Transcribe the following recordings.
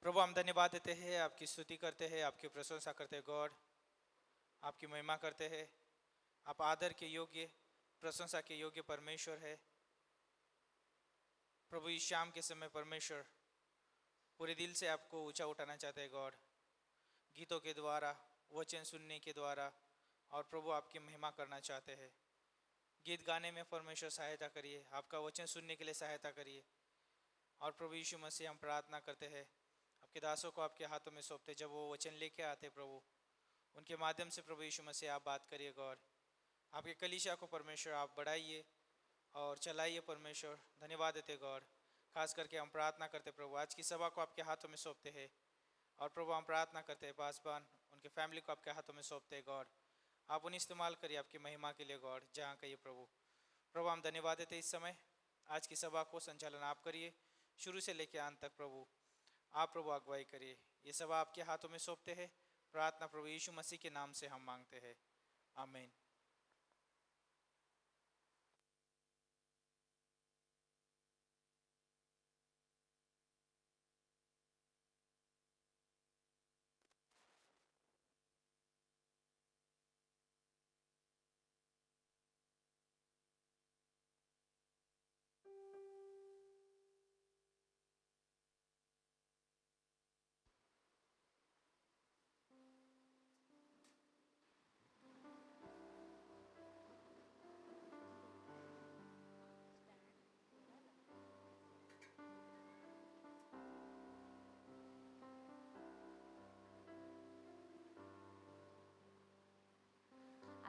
प्रभु हम धन्यवाद देते हैं, आपकी स्तुति करते हैं, आपकी प्रशंसा करते हैं गॉड, आपकी महिमा करते हैं। आप आदर के योग्य, प्रशंसा के योग्य परमेश्वर है। प्रभु इस शाम के समय परमेश्वर पूरे दिल से आपको ऊंचा उठाना चाहते हैं गॉड, गीतों के द्वारा, वचन सुनने के द्वारा, और प्रभु आपकी महिमा करना चाहते हैं। गीत गाने में परमेश्वर सहायता करिए, आपका वचन सुनने के लिए सहायता करिए। और प्रभु यीशु मसीह हम प्रार्थना करते हैं, आपके दासों को आपके हाथों में सौंपते, जब वो वचन लेके आते प्रभु, उनके माध्यम से प्रभु यीशु मसीह आप बात करिए गॉड। आपके कलीसिया को परमेश्वर आप बढ़ाइए और चलाइए परमेश्वर। धन्यवाद देते गॉड। खास करके हम प्रार्थना करते प्रभु, आज की सभा को आपके हाथों में सौंपते हैं। और प्रभु हम प्रार्थना करते हैं पासबान, उनके फैमिली को आपके हाथों में सौंपते हैं गॉड। आप उन्हें इस्तेमाल करिए आपकी महिमा के लिए गॉड, जहाँ कहिए प्रभु। प्रभु हम धन्यवाद देते इस समय, आज की सभा को संचालन आप करिए शुरू से लेकर अंत तक प्रभु। आप प्रभु अगुवाई करिए। ये सभा आपके हाथों में सौंपते हैं। प्रार्थना प्रभु यीशु मसीह के नाम से हम मांगते हैं, आमीन।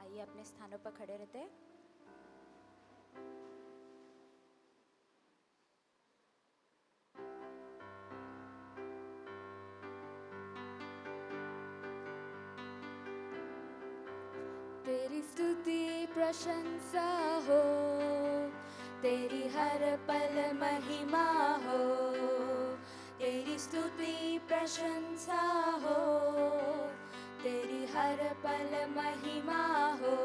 आइए अपने स्थानों पर खड़े रहते हैं। तेरी स्तुति प्रशंसा हो, तेरी हर पल महिमा हो। तेरी स्तुति प्रशंसा हो, तेरी हर पल महिमा हो।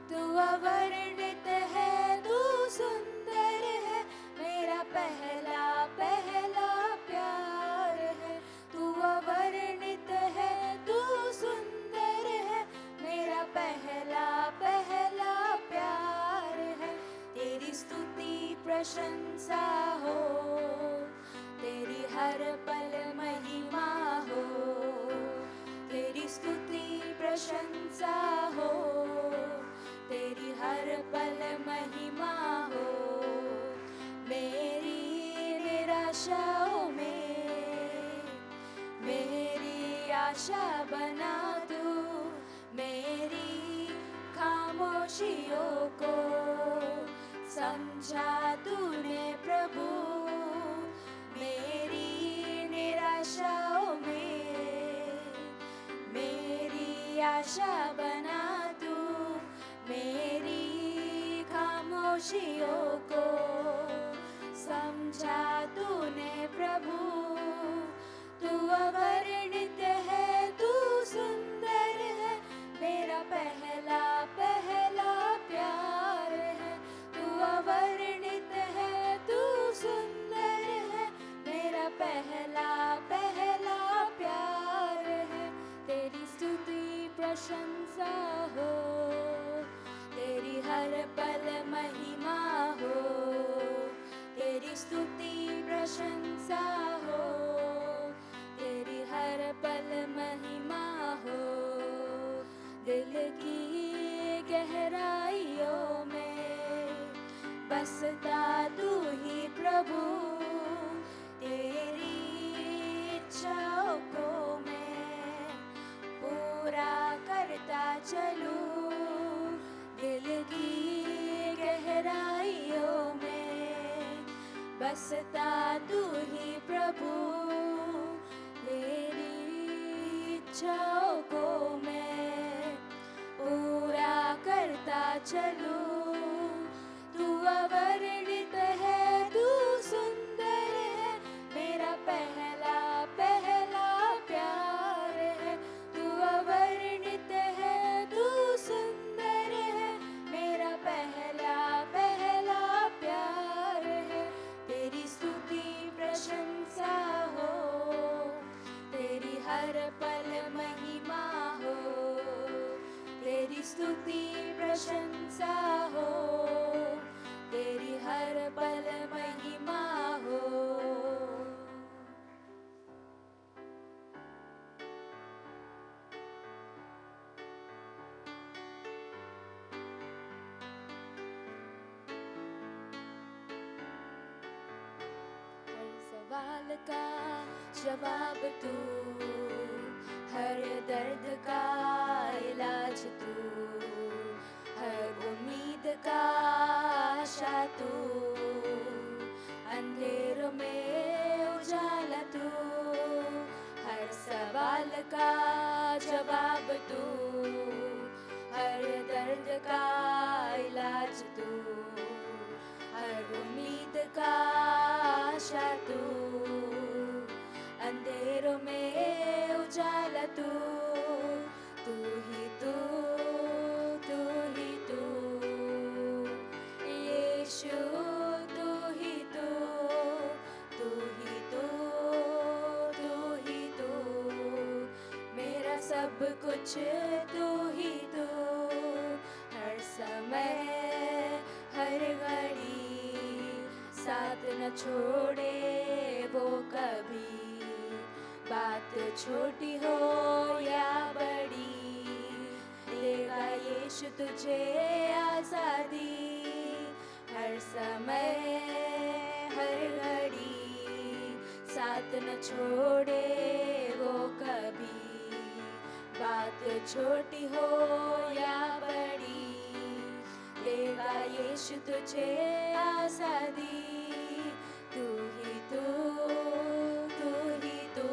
तू अवर्णित है, तू सुंदर है, मेरा पहला पहला प्यार है। तू अवर्णित है, तू सुंदर है, मेरा पहला पहला प्यार है। तेरी स्तुति प्रशंसा हो, तेरी हर पल महिमा हो। तेरी स्तुति प्रशंसा हो, तेरी हर पल महिमा हो। मेरी निराशाओं में मेरी आशा बना तू, मेरी खामोशियों को समझा तूने प्रभु। मेरी निराशाओं में मेरी आशा बना तू, मेरी खामोशियों को समझा तूने प्रभु। तू अवर्णित है, तू सुंदर है, मेरा पहला पहला प्यार है। तू अवर्णित है, तू सुंदर है, मेरा पहला पहला प्यार है। तेरी स्तुति प्रशंसा हो, तेरी हर पल महिमा हो। तेरी स्तुति प्रशंसा हो, तेरी हर पल महिमा हो। दिल की गहराइयों में बसता तू ही प्रभु। तेरी इच्छाओं को मैं पूरा करता चलूं। दिल की गहराइयों में बसता तू ही प्रभु। तेरी इच्छाओं को मैं पूरा करता चलूं। तू अवर्णित है, तू सुंदर है, मेरा पहला पहला प्यार है। तू अवर्णित है, तू सुंदर है, मेरा पहला पहला प्यार है। तेरी स्तुति प्रशंसा हो, सवाल का जवाब तू, हर दर्द का इलाज तू, हर उम्मीद का आशा तू, अंधेरों में उजाला तू, हर सवाल का जवाब तू, हर दर्द का इलाज तू, हर उम्मीद का आशा तू, अंधेरों में उजाला तू, तू ही तू, तू ही तू, यीशु तू ही तू, तू ही तू, तू ही तू, मेरा सब कुछ तू ही तू, हर समय हर घड़ी साथ न छोड़े वो कभी, बात छोटी हो या बड़ी, देगा यीशु तुझे आजादी, हर समय हर घड़ी साथ न छोड़े वो कभी, बात छोटी हो या बड़ी, देगा यीशु तुझे आजादी, तू ही तू, तू ही तू,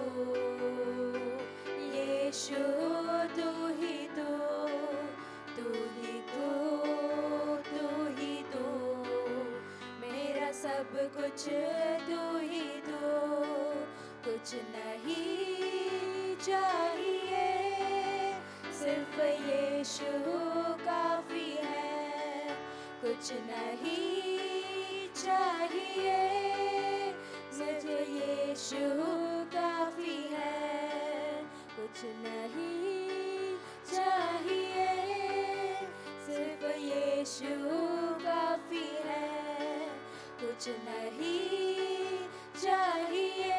यीशु तू ही तू, तू ही तू, तू ही तू, मेरा सब कुछ तू ही तू, कुछ नहीं चाहिए, सिर्फ यीशु काफी है, कुछ नहीं चाहिए, मुझे यीशु काफी है, कुछ नहीं चाहिए, सिर्फ यीशु काफी है, कुछ नहीं चाहिए,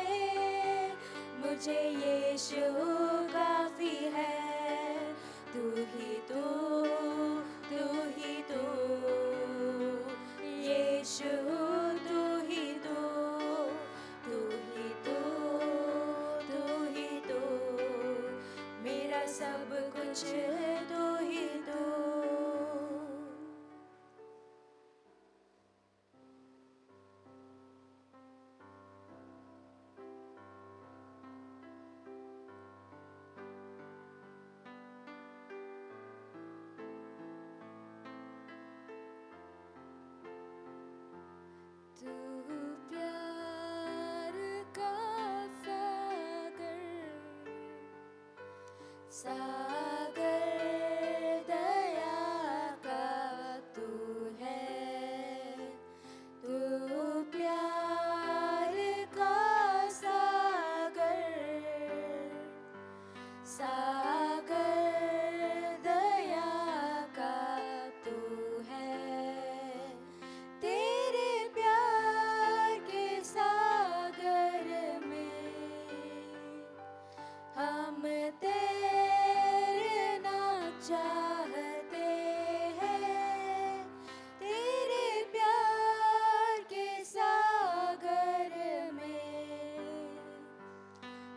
मुझे यीशु काफी है, तू ही तू, तू ही तू, यीशु तू ही तू, तू ही तू, तू ही तू, मेरा सब कुछ तू ही तू। तू प्यार का सागर दया का तू है, तू प्यार का सागर दया का तू है, तेरे प्यार के सागर में हम तैरना चाहते हैं, तेरे प्यार के सागर में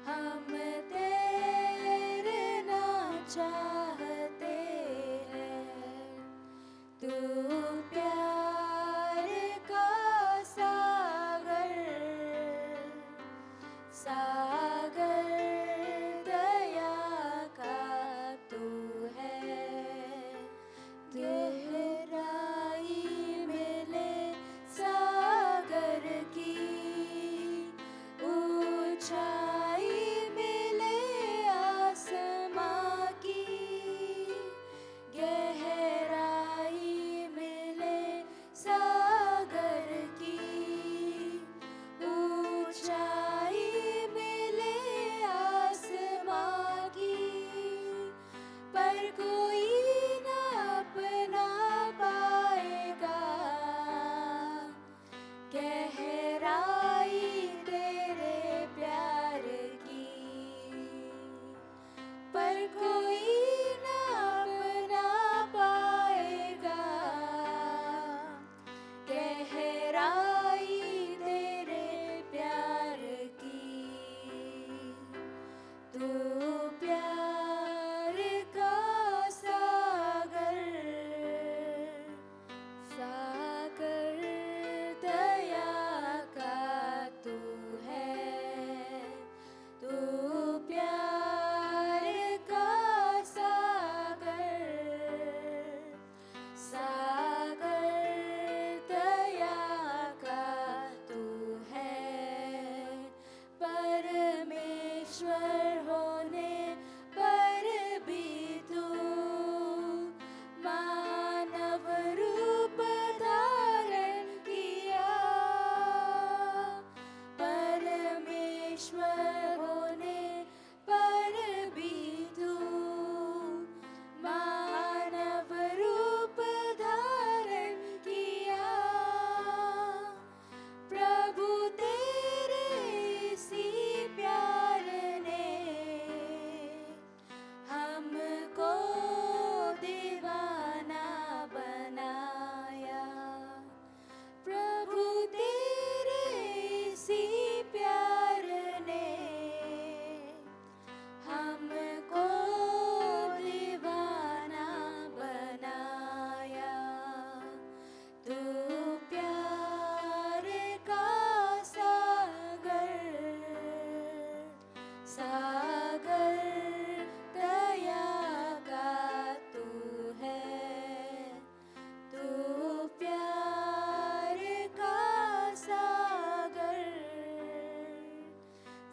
हम तैरना चाहते हैं, तू प्यार का सागर दया का तू है, गहराई मिले सागर की, ऊंचाई मिले आसमां की, गहराई मिले सागर की, ऊंचाई मिले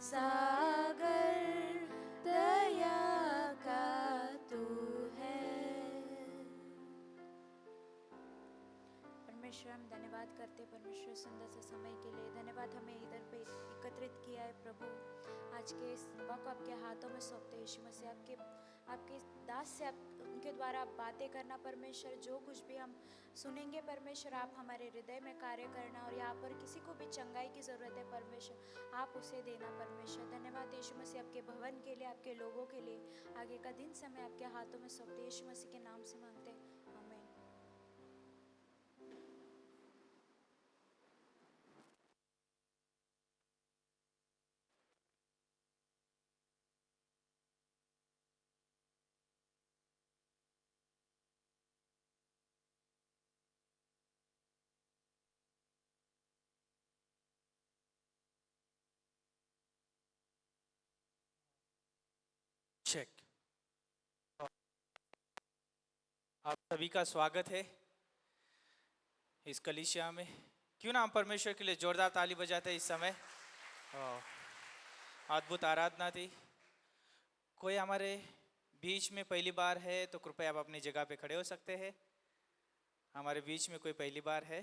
सागर दया का तू है। परमेश्वर हम धन्यवाद करते परमेश्वर सुंदर से समय के लिए। धन्यवाद हमें इधर पे एकत्रित किया है प्रभु। आज के इस सभा को आपके हाथों में सौंपते यीशु मसीह। आपके दास से आप उनके द्वारा आप बातें करना परमेश्वर। जो कुछ भी हम सुनेंगे परमेश्वर आप हमारे हृदय में कार्य करना। और यहाँ पर किसी को भी चंगाई की ज़रूरत है परमेश्वर आप उसे देना परमेश्वर। धन्यवाद यीशु मसीह आपके भवन के लिए आपके लोगों के लिए। आगे का दिन समय आपके हाथों में सौंपते यीशु मसीह के नाम से मांगते हैं, आमीन। चेक। आप सभी का स्वागत है इस कलीसिया में। क्यों ना हम परमेश्वर के लिए जोरदार ताली बजाते हैं इस समय। अद्भुत आराधना थी। कोई हमारे बीच में पहली बार है तो कृपया आप अपनी जगह पे खड़े हो सकते हैं। हमारे बीच में कोई पहली बार है,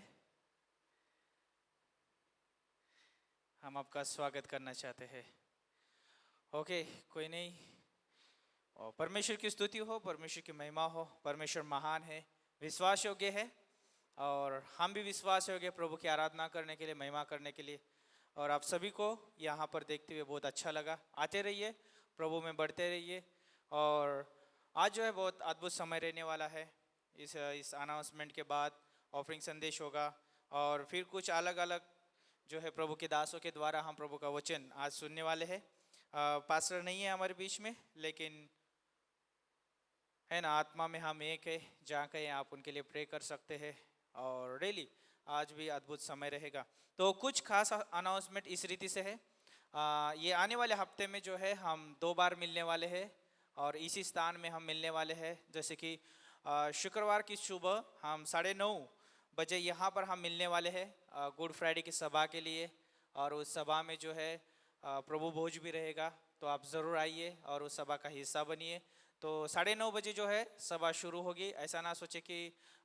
हम आपका स्वागत करना चाहते हैं। ओके, कोई नहीं। और परमेश्वर की स्तुति हो, परमेश्वर की महिमा हो। परमेश्वर महान है, विश्वास योग्य है और हम भी विश्वास योग्य प्रभु की आराधना करने के लिए, महिमा करने के लिए। और आप सभी को यहाँ पर देखते हुए बहुत अच्छा लगा। आते रहिए, प्रभु में बढ़ते रहिए। और आज जो है बहुत अद्भुत समय रहने वाला है। इस अनाउंसमेंट के बाद ऑफरिंग संदेश होगा और फिर कुछ अलग अलग जो है प्रभु के दासों के द्वारा हम प्रभु का वचन आज सुनने वाले हैं। पास्टर नहीं है हमारे बीच में, लेकिन है ना, आत्मा में हम एक है। जहाँ कहीं आप उनके लिए प्रे कर सकते हैं। और डेली आज भी अद्भुत समय रहेगा। तो कुछ खास अनाउंसमेंट इस रीति से है। ये आने वाले हफ्ते में जो है हम 2 बार मिलने वाले हैं और इसी स्थान में हम मिलने वाले हैं। जैसे कि शुक्रवार की सुबह हम 9:30 बजे यहाँ पर हम मिलने वाले हैं गुड फ्राइडे की सभा के लिए। और उस सभा में जो है प्रभु भोज भी रहेगा, तो आप ज़रूर आइए और उस सभा का हिस्सा बनिए। तो 9:30 बजे जो है सभा शुरू होगी। ऐसा ना सोचे कि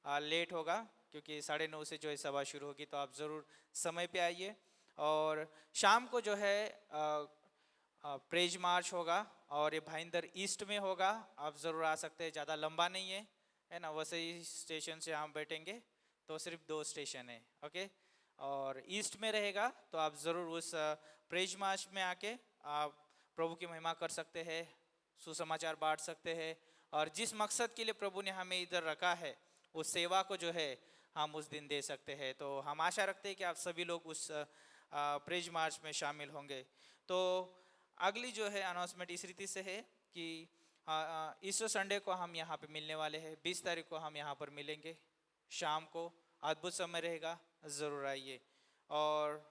लेट होगा, क्योंकि 9:30 से जो है सभा शुरू होगी। तो आप ज़रूर समय पे आइए। और शाम को जो है प्रेज मार्च होगा और ये भाईंदर ईस्ट में होगा। आप ज़रूर आ सकते हैं, ज़्यादा लंबा नहीं है ना। वैसे ही स्टेशन से हम बैठेंगे तो सिर्फ 2 स्टेशन है, ओके। और ईस्ट में रहेगा, तो आप ज़रूर उस प्रेज मार्च में आके आप प्रभु की महिमा कर सकते हैं, सुसमाचार बांट सकते हैं। और जिस मकसद के लिए प्रभु ने हमें इधर रखा है उस सेवा को जो है हम उस दिन दे सकते हैं। तो हम आशा रखते हैं कि आप सभी लोग उस प्रेज मार्च में शामिल होंगे। तो अगली जो है अनाउंसमेंट इस रीति से है कि इस संडे को हम यहाँ पे मिलने वाले हैं। 20 तारीख को हम यहाँ पर मिलेंगे शाम को। अद्भुत समय रहेगा, ज़रूर आइए। और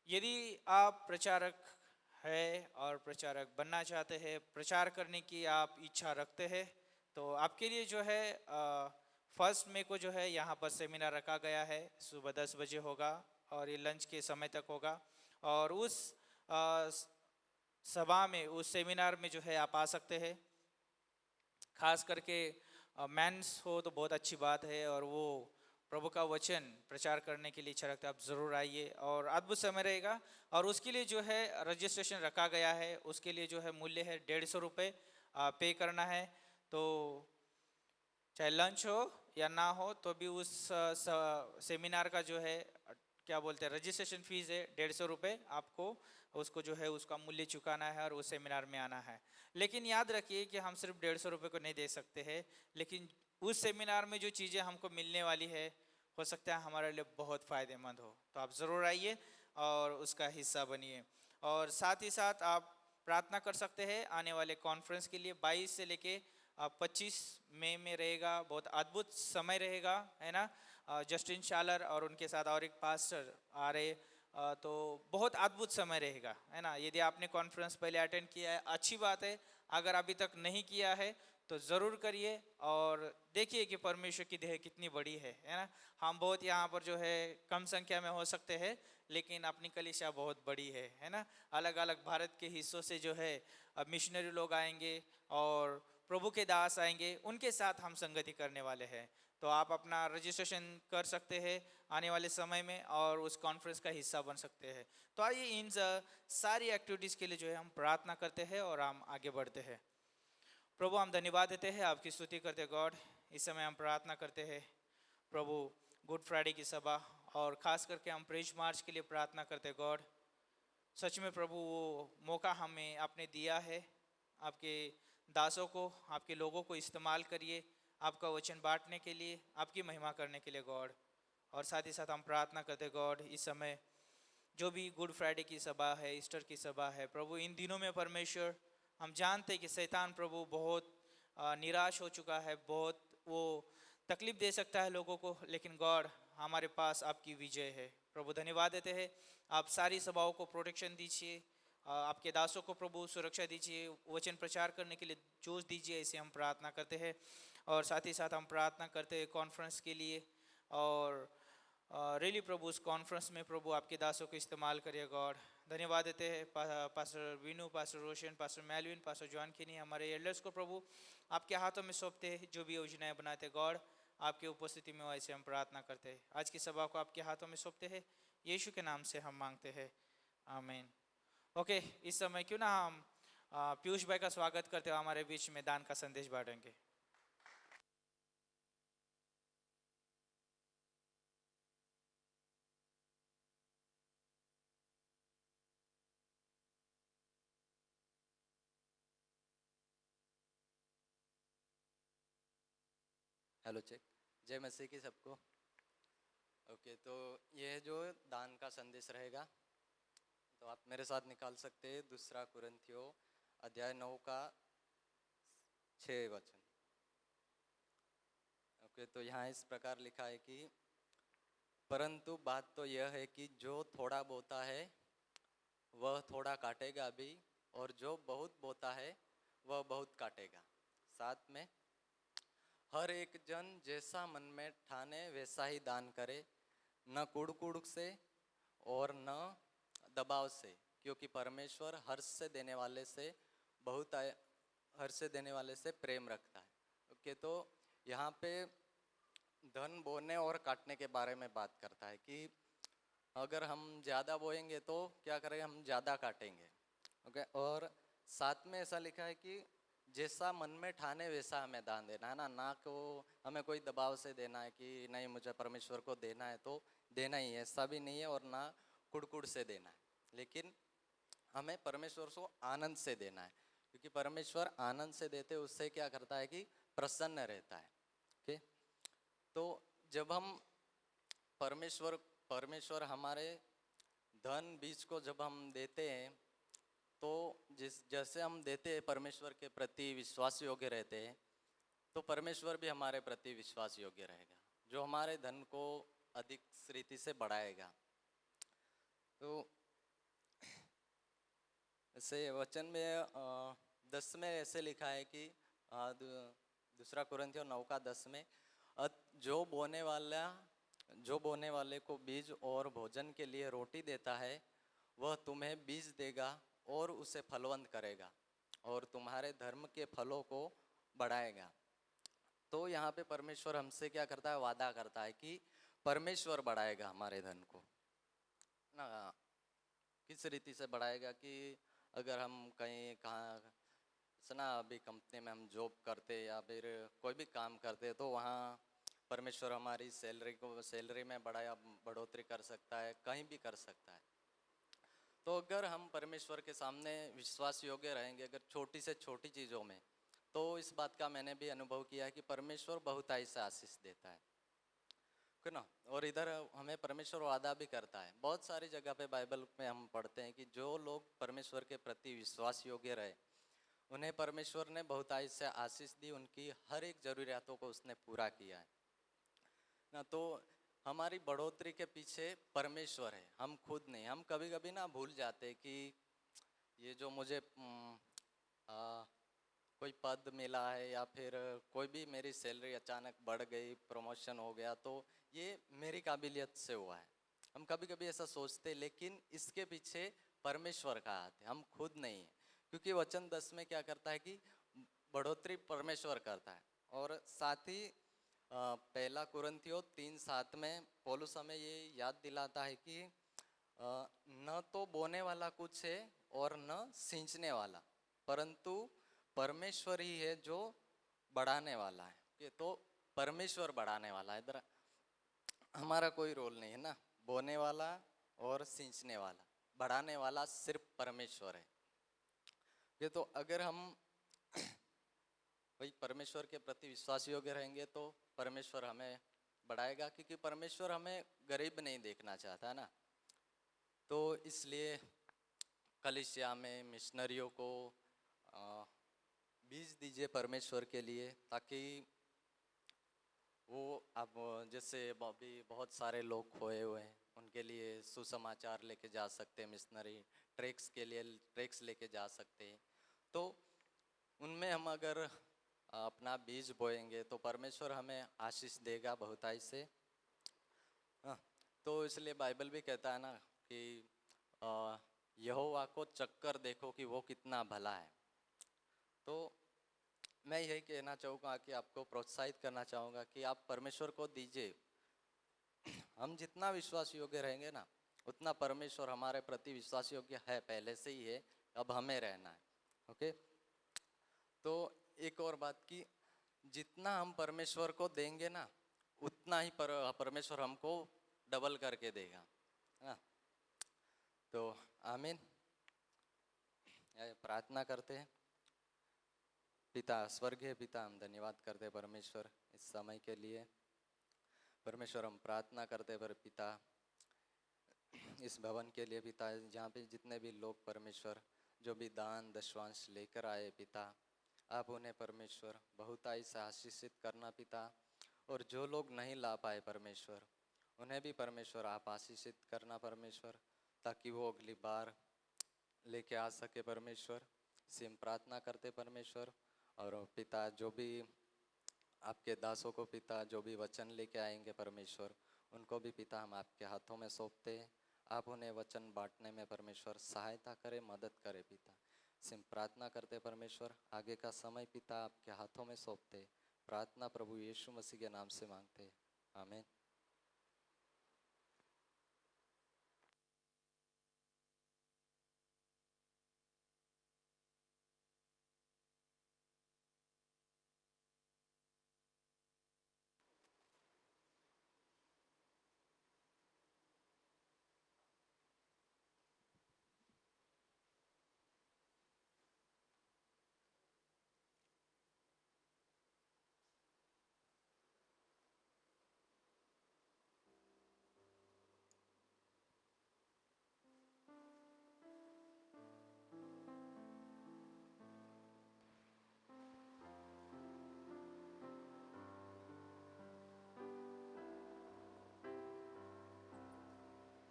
यदि आप प्रचारक है और प्रचारक बनना चाहते हैं, प्रचार करने की आप इच्छा रखते हैं, तो आपके लिए जो है 1 मई को जो है यहाँ पर सेमिनार रखा गया है। सुबह 10 बजे होगा और ये लंच के समय तक होगा। और उस सभा में, उस सेमिनार में जो है आप आ सकते हैं। खास करके मेंस हो तो बहुत अच्छी बात है, और वो प्रभु का वचन प्रचार करने के लिए इच्छा रखते हैं, आप ज़रूर आइए। और अद्भुत समय रहेगा। और उसके लिए जो है रजिस्ट्रेशन रखा गया है। उसके लिए जो है मूल्य है 150 रुपये पे करना है। तो चाहे लंच हो या ना हो तो भी उस सेमिनार का जो है क्या बोलते हैं रजिस्ट्रेशन फीस है 150 रुपये। आपको उसको जो है उसका मूल्य चुकाना है और उस सेमिनार में आना है। लेकिन याद रखिए कि हम सिर्फ 150 रुपये को नहीं दे सकते हैं, लेकिन उस सेमिनार में जो चीज़ें हमको मिलने वाली है हो सकता है हमारे लिए बहुत फ़ायदेमंद हो। तो आप ज़रूर आइए और उसका हिस्सा बनिए। और साथ ही साथ आप प्रार्थना कर सकते हैं आने वाले कॉन्फ्रेंस के लिए। 22 से लेके 25 मई में रहेगा। बहुत अद्भुत समय रहेगा, है ना। जस्टिन शालर और उनके साथ और एक पास्टर आ रहे, तो बहुत अद्भुत समय रहेगा, है ना। यदि आपने कॉन्फ्रेंस पहले अटेंड किया है अच्छी बात है, अगर अभी तक नहीं किया है तो ज़रूर करिए और देखिए कि परमेश्वर की देह कितनी बड़ी है ना। हम बहुत यहाँ पर जो है कम संख्या में हो सकते हैं, लेकिन अपनी कलीसिया बहुत बड़ी है ना। अलग अलग भारत के हिस्सों से जो है अब मिशनरी लोग आएंगे और प्रभु के दास आएंगे, उनके साथ हम संगति करने वाले हैं। तो आप अपना रजिस्ट्रेशन कर सकते हैं आने वाले समय में और उस कॉन्फ्रेंस का हिस्सा बन सकते हैं। तो आइए इन सारी एक्टिविटीज़ के लिए जो है हम प्रार्थना करते हैं और हम आगे बढ़ते हैं। प्रभु हम धन्यवाद देते हैं, आपकी स्तुति करते हैं गॉड। इस समय हम प्रार्थना करते हैं प्रभु गुड फ्राइडे की सभा, और ख़ास करके हम प्रेज मार्च के लिए प्रार्थना करते हैं गॉड। सच में प्रभु वो मौका हमें आपने दिया है, आपके दासों को, आपके लोगों को इस्तेमाल करिए आपका वचन बांटने के लिए, आपकी महिमा करने के लिए गॉड। और साथ ही साथ हम प्रार्थना करते गॉड इस समय जो भी गुड फ्राइडे की सभा है, ईस्टर की सभा है प्रभु, इन दिनों में परमेश्वर हम जानते हैं कि शैतान प्रभु बहुत निराश हो चुका है, बहुत वो तकलीफ दे सकता है लोगों को, लेकिन गॉड हमारे पास आपकी विजय है प्रभु। धन्यवाद देते हैं, आप सारी सभाओं को प्रोटेक्शन दीजिए, आपके दासों को प्रभु सुरक्षा दीजिए, वचन प्रचार करने के लिए जोश दीजिए, ऐसे हम प्रार्थना करते हैं। और साथ ही साथ हम प्रार्थना करते हैं कॉन्फ्रेंस के लिए, और रियली प्रभु उस कॉन्फ्रेंस में प्रभु आपके दासों को इस्तेमाल करिए गॉड। धन्यवाद देते हैं पास्टर विनू, पास्टर रोशन, पास्टर मेलविन, पास्टर जॉन किनी, हमारे एल्डर्स को प्रभु आपके हाथों में सौंपते हैं। जो भी योजनाएं बनाते गॉड आपकी उपस्थिति में, वैसे हम प्रार्थना करते हैं। आज की सभा को आपके हाथों में सौंपते हैं, यीशु के नाम से हम मांगते हैं, आमीन। ओके, इस समय क्यों ना हम पीयूष भाई का स्वागत करते हुए हमारे बीच में दान का संदेश बांटेंगे। Hello check. जय मसीह की सबको। ओके, तो ये जो दान का संदेश रहेगा, तो आप मेरे साथ निकाल सकते हैं दूसरा कुरिन्थियों अध्याय 9 का 6 वचन। ओके, तो यहाँ इस प्रकार लिखा है कि परंतु बात तो यह है कि जो थोड़ा बोता है वह थोड़ा काटेगा भी, और जो बहुत बोता है वह बहुत काटेगा। साथ में हर एक जन जैसा मन में ठाने वैसा ही दान करे, न कुड़ से और न दबाव से, क्योंकि परमेश्वर हर्ष से देने वाले से हर्ष से देने वाले से प्रेम रखता है। ओके, तो यहाँ पे धन बोने और काटने के बारे में बात करता है कि अगर हम ज़्यादा बोएंगे तो क्या करेंगे, हम ज़्यादा काटेंगे। ओके, और साथ में ऐसा लिखा है कि जैसा मन में ठाने वैसा हमें दान देना है ना को हमें कोई दबाव से देना है कि नहीं मुझे परमेश्वर को देना है तो देना ही है, ऐसा भी नहीं है, और ना कुड़ से देना है, लेकिन हमें परमेश्वर को आनंद से देना है, क्योंकि परमेश्वर आनंद से देते उससे क्या करता है कि प्रसन्न रहता है। ओके, तो जब हम परमेश्वर हमारे धन बीज को जब हम देते हैं, तो जैसे हम देते हैं परमेश्वर के प्रति विश्वास योग्य रहते हैं, तो परमेश्वर भी हमारे प्रति विश्वास योग्य रहेगा, जो हमारे धन को अधिक रीति से बढ़ाएगा। तो ऐसे वचन में 10 में ऐसे लिखा है कि दूसरा कुरिन्थियों 9 का 10 में, जो बोने वाले को बीज और भोजन के लिए रोटी देता है, वह तुम्हें बीज देगा और उसे फलवंत करेगा और तुम्हारे धर्म के फलों को बढ़ाएगा। तो यहाँ पे परमेश्वर हमसे क्या करता है, वादा करता है कि परमेश्वर बढ़ाएगा हमारे धन को ना। किस रीति से बढ़ाएगा कि अगर हम कहीं कहाँ सुना अभी कंपनी में हम जॉब करते या फिर कोई भी काम करते, तो वहाँ परमेश्वर हमारी सैलरी में बढ़ोतरी कर सकता है, कहीं भी कर सकता है। तो अगर हम परमेश्वर के सामने विश्वास योग्य रहेंगे, अगर छोटी से छोटी चीज़ों में, तो इस बात का मैंने भी अनुभव किया है कि परमेश्वर बहुतायत से आशीष देता है ना। और इधर हमें परमेश्वर वादा भी करता है, बहुत सारी जगह पे बाइबल में हम पढ़ते हैं कि जो लोग परमेश्वर के प्रति विश्वास योग्य रहे, उन्हें परमेश्वर ने बहुतायत से आशीष दी, उनकी हर एक ज़रूरियातों को उसने पूरा किया है ना। तो हमारी बढ़ोतरी के पीछे परमेश्वर है, हम खुद नहीं। हम कभी कभी ना भूल जाते हैं कि ये जो मुझे कोई पद मिला है या फिर कोई भी मेरी सैलरी अचानक बढ़ गई, प्रमोशन हो गया, तो ये मेरी काबिलियत से हुआ है, हम कभी कभी ऐसा सोचते, लेकिन इसके पीछे परमेश्वर का हाथ है, हम खुद नहीं है। क्योंकि वचन 10 में क्या करता है कि बढ़ोतरी परमेश्वर करता है। और साथ ही पहला कुरिन्थियों 3:7 में पौलुस हमें ये याद दिलाता है कि न तो बोने वाला कुछ है और न सींचने वाला, परंतु परमेश्वर ही है जो बढ़ाने वाला है। कि तो परमेश्वर बढ़ाने वाला है, इधर हमारा कोई रोल नहीं है ना। बोने वाला और सींचने वाला, बढ़ाने वाला सिर्फ परमेश्वर है। ये तो अगर हम वही परमेश्वर के प्रति विश्वास योग्य रहेंगे तो परमेश्वर हमें बढ़ाएगा, क्योंकि परमेश्वर हमें गरीब नहीं देखना चाहता है ना। तो इसलिए कलीसिया में मिशनरियों को बीज दीजिए परमेश्वर के लिए, ताकि वो अब जैसे अभी बहुत सारे लोग खोए हुए हैं, उनके लिए सुसमाचार लेके जा सकते हैं। मिशनरी ट्रैक्स के लिए ट्रैक्स लेके जा सकते हैं। तो उनमें हम अगर अपना बीज बोएंगे तो परमेश्वर हमें आशीष देगा बहुताई से। हाँ, तो इसलिए बाइबल भी कहता है ना कि यहोवा को चक्कर देखो कि वो कितना भला है। तो मैं यही कहना चाहूँगा कि आपको प्रोत्साहित करना चाहूँगा कि आप परमेश्वर को दीजिए। हम जितना विश्वास योग्य रहेंगे ना, उतना परमेश्वर हमारे प्रति विश्वास योग्य है, पहले से ही है, अब हमें रहना है। ओके। तो एक और बात कि जितना हम परमेश्वर को देंगे ना, उतना ही परमेश्वर हमको डबल करके देगा, है ना। तो आमीन। प्रार्थना करते हैं। पिता, स्वर्गीय पिता, हम धन्यवाद करते परमेश्वर इस समय के लिए। परमेश्वर हम प्रार्थना करते पर पिता इस भवन के लिए पिता, जहाँ पे जितने भी लोग परमेश्वर जो भी दान दशवांश लेकर आए पिता, आप उन्हें परमेश्वर बहुताई से आशीषित करना पिता। और जो लोग नहीं ला पाए परमेश्वर, उन्हें भी परमेश्वर आप आशीषित करना परमेश्वर, ताकि वो अगली बार लेके आ सके परमेश्वर। सिम प्रार्थना करते परमेश्वर। और पिता जो भी आपके दासों को पिता जो भी वचन लेके आएंगे परमेश्वर, उनको भी पिता हम आपके हाथों में सौंपते हैं। आप उन्हें वचन बांटने में परमेश्वर सहायता करें, मदद करें पिता। सिम प्रार्थना करते परमेश्वर, आगे का समय पिता आपके हाथों में सौंपते। प्रार्थना प्रभु यीशु मसीह के नाम से मांगते, आमीन।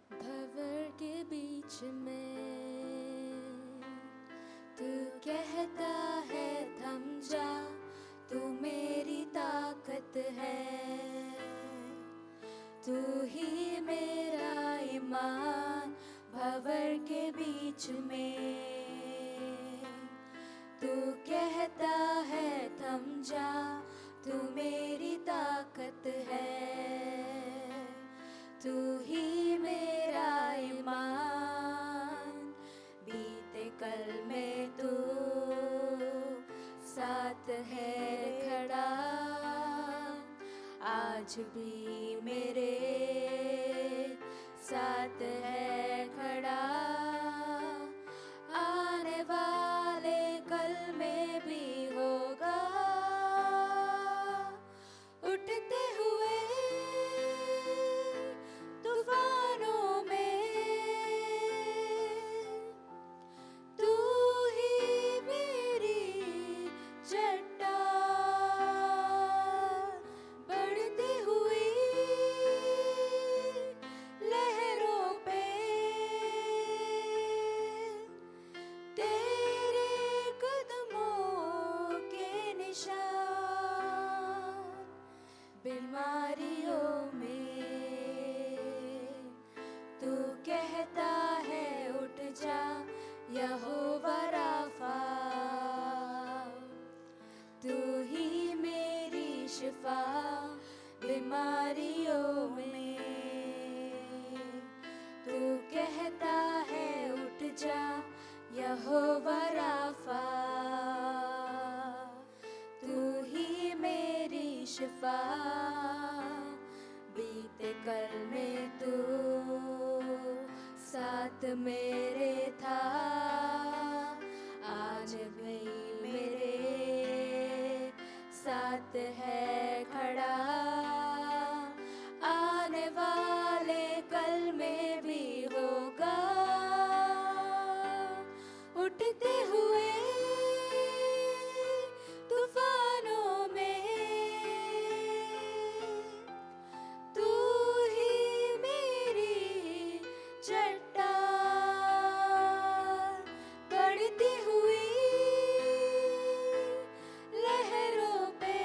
भंवर के बीच में तू कहता है थम जा, तू मेरी ताकत है, तू ही मेरा ईमान। भंवर के बीच में तू कहता है थम जा, तू मेरी ताकत है, तू ही मेरा ईमान। बीते कल में तू साथ है खड़ा, आज भी मेरे साथ है खड़ा। आने वाले कल में भी होगा, उठते हुए तूफानों में तू ही मेरी चट्टान। बढ़ती हुई शिफा, बीते कल में तू साथ मेरे था, आज भी मेरे साथ है खड़ा, आने वाले कल में भी होगा। उठते हुए तूफानों में तू ही मेरी चट्टान, बढ़ती हुई लहरों पे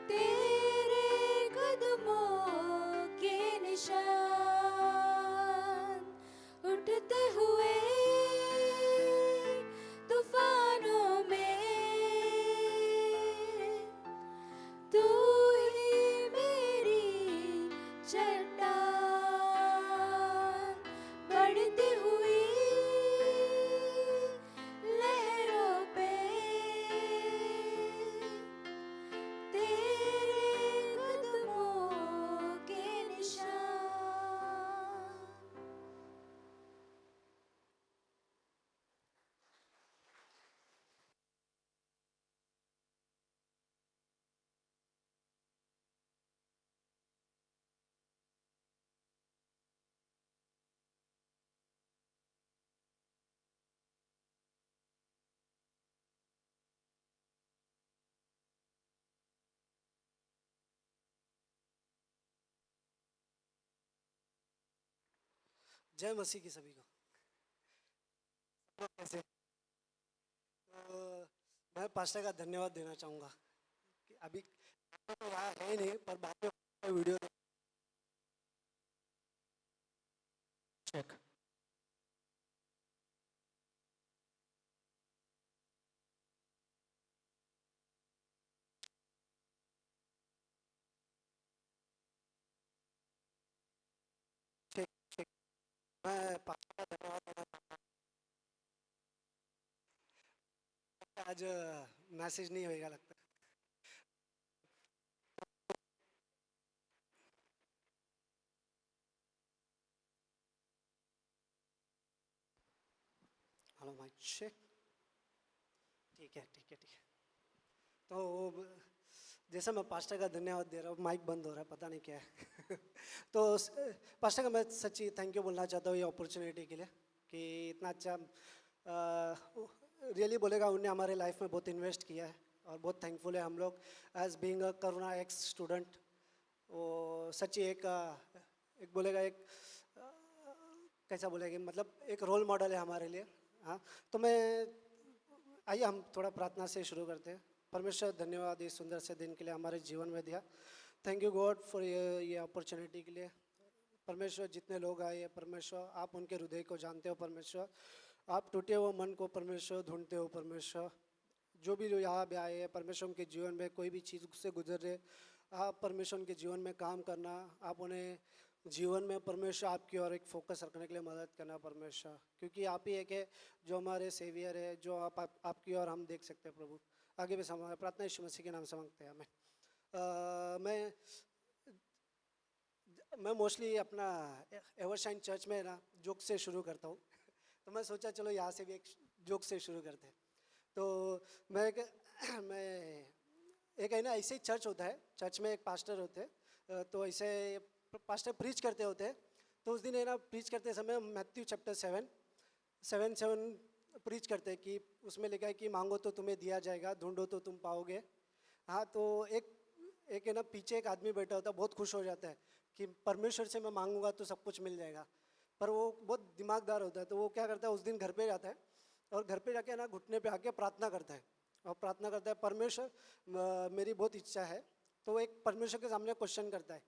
तेरे कदमों के निशान, उठते हुए तूफानों में तू ही मेरी चट्टान, बढ़ती हुई लहरों पे तेरे कदमों के निशान। जय मसीह की सभी को। तो कैसे? तो मैं पास्टर का धन्यवाद देना चाहूँगा कि अभी तो यहाँ है ही नहीं, पर बाद में वीडियो चेक। मैं पास्टर का धन्यवाद देना चाहूँगा। आज मैसेज नहीं होएगा लगता। Hello mike check. ठीक है ठीक है ठीक है। तो जैसे मैं पास्टर का धन्यवाद दे रहा हूँ, माइक बंद हो रहा है, पता नहीं क्या है। तो पास्टर का मैं सच्ची थैंक यू बोलना चाहता हूँ ये अपॉर्चुनिटी के लिए कि इतना अच्छा रियली बोलेगा उन्होंने हमारे लाइफ में बहुत इन्वेस्ट किया है और बहुत थैंकफुल है हम लोग as being a Karuna ex student. वो सच्ची एक बोलेगा एक कैसा बोलेगा मतलब एक रोल मॉडल है हमारे लिए। हाँ, तो मैं आइए हम थोड़ा प्रार्थना से शुरू करते हैं। परमेश्वर धन्यवाद इस सुंदर से दिन के लिए हमारे जीवन में दिया। थैंक यू गॉड फॉर ये अपॉर्चुनिटी के लिए। परमेश्वर जितने लोग आए हैं परमेश्वर आप उनके हृदय को जानते हो। परमेश्वर आप टूटे हुए मन को परमेश्वर ढूंढते हो। परमेश्वर जो भी लोग यहाँ पे आए हैं परमेश्वर उनके जीवन में कोई भी चीज़ से गुजर रहे, आप परमेश्वर उनके जीवन में काम करना, आप उन्हें जीवन में परमेश्वर आपकी ओर एक फोकस रखने के लिए मदद करना परमेश्वर, क्योंकि आप ही एक है जो हमारे सेवियर है, जो आपकी ओर हम देख सकते हैं। प्रभु आगे भी समय प्रार्थना यीशु मसीह के नाम से मांगते हैं हमें। मैं मोस्टली अपना एवरशाइन चर्च में ना जोक से शुरू करता हूँ। तो मैं सोचा चलो यहाँ से भी एक जोक से शुरू करते हैं। तो मैं एक है ना ऐसे ही चर्च होता है, चर्च में एक पास्टर होते हैं, तो ऐसे पास्टर प्रीच करते होते हैं। तो उस दिन है ना प्रीच करते समय मैथ्यू चैप्टर 7 प्रीच करते हैं कि उसमें लिखा है कि मांगो तो तुम्हें दिया जाएगा, ढूंढो तो तुम पाओगे। हाँ, तो एक है ना पीछे एक आदमी बैठा होता है, बहुत खुश हो जाता है कि परमेश्वर से मैं मांगूंगा तो सब कुछ मिल जाएगा। पर वो बहुत दिमागदार होता है, तो वो क्या करता है उस दिन घर पे जाता है और घर पे जाके ना घुटने पे आके प्रार्थना करता है और प्रार्थना करता है परमेश्वर मेरी बहुत इच्छा है। तो वो एक परमेश्वर के सामने क्वेश्चन करता है,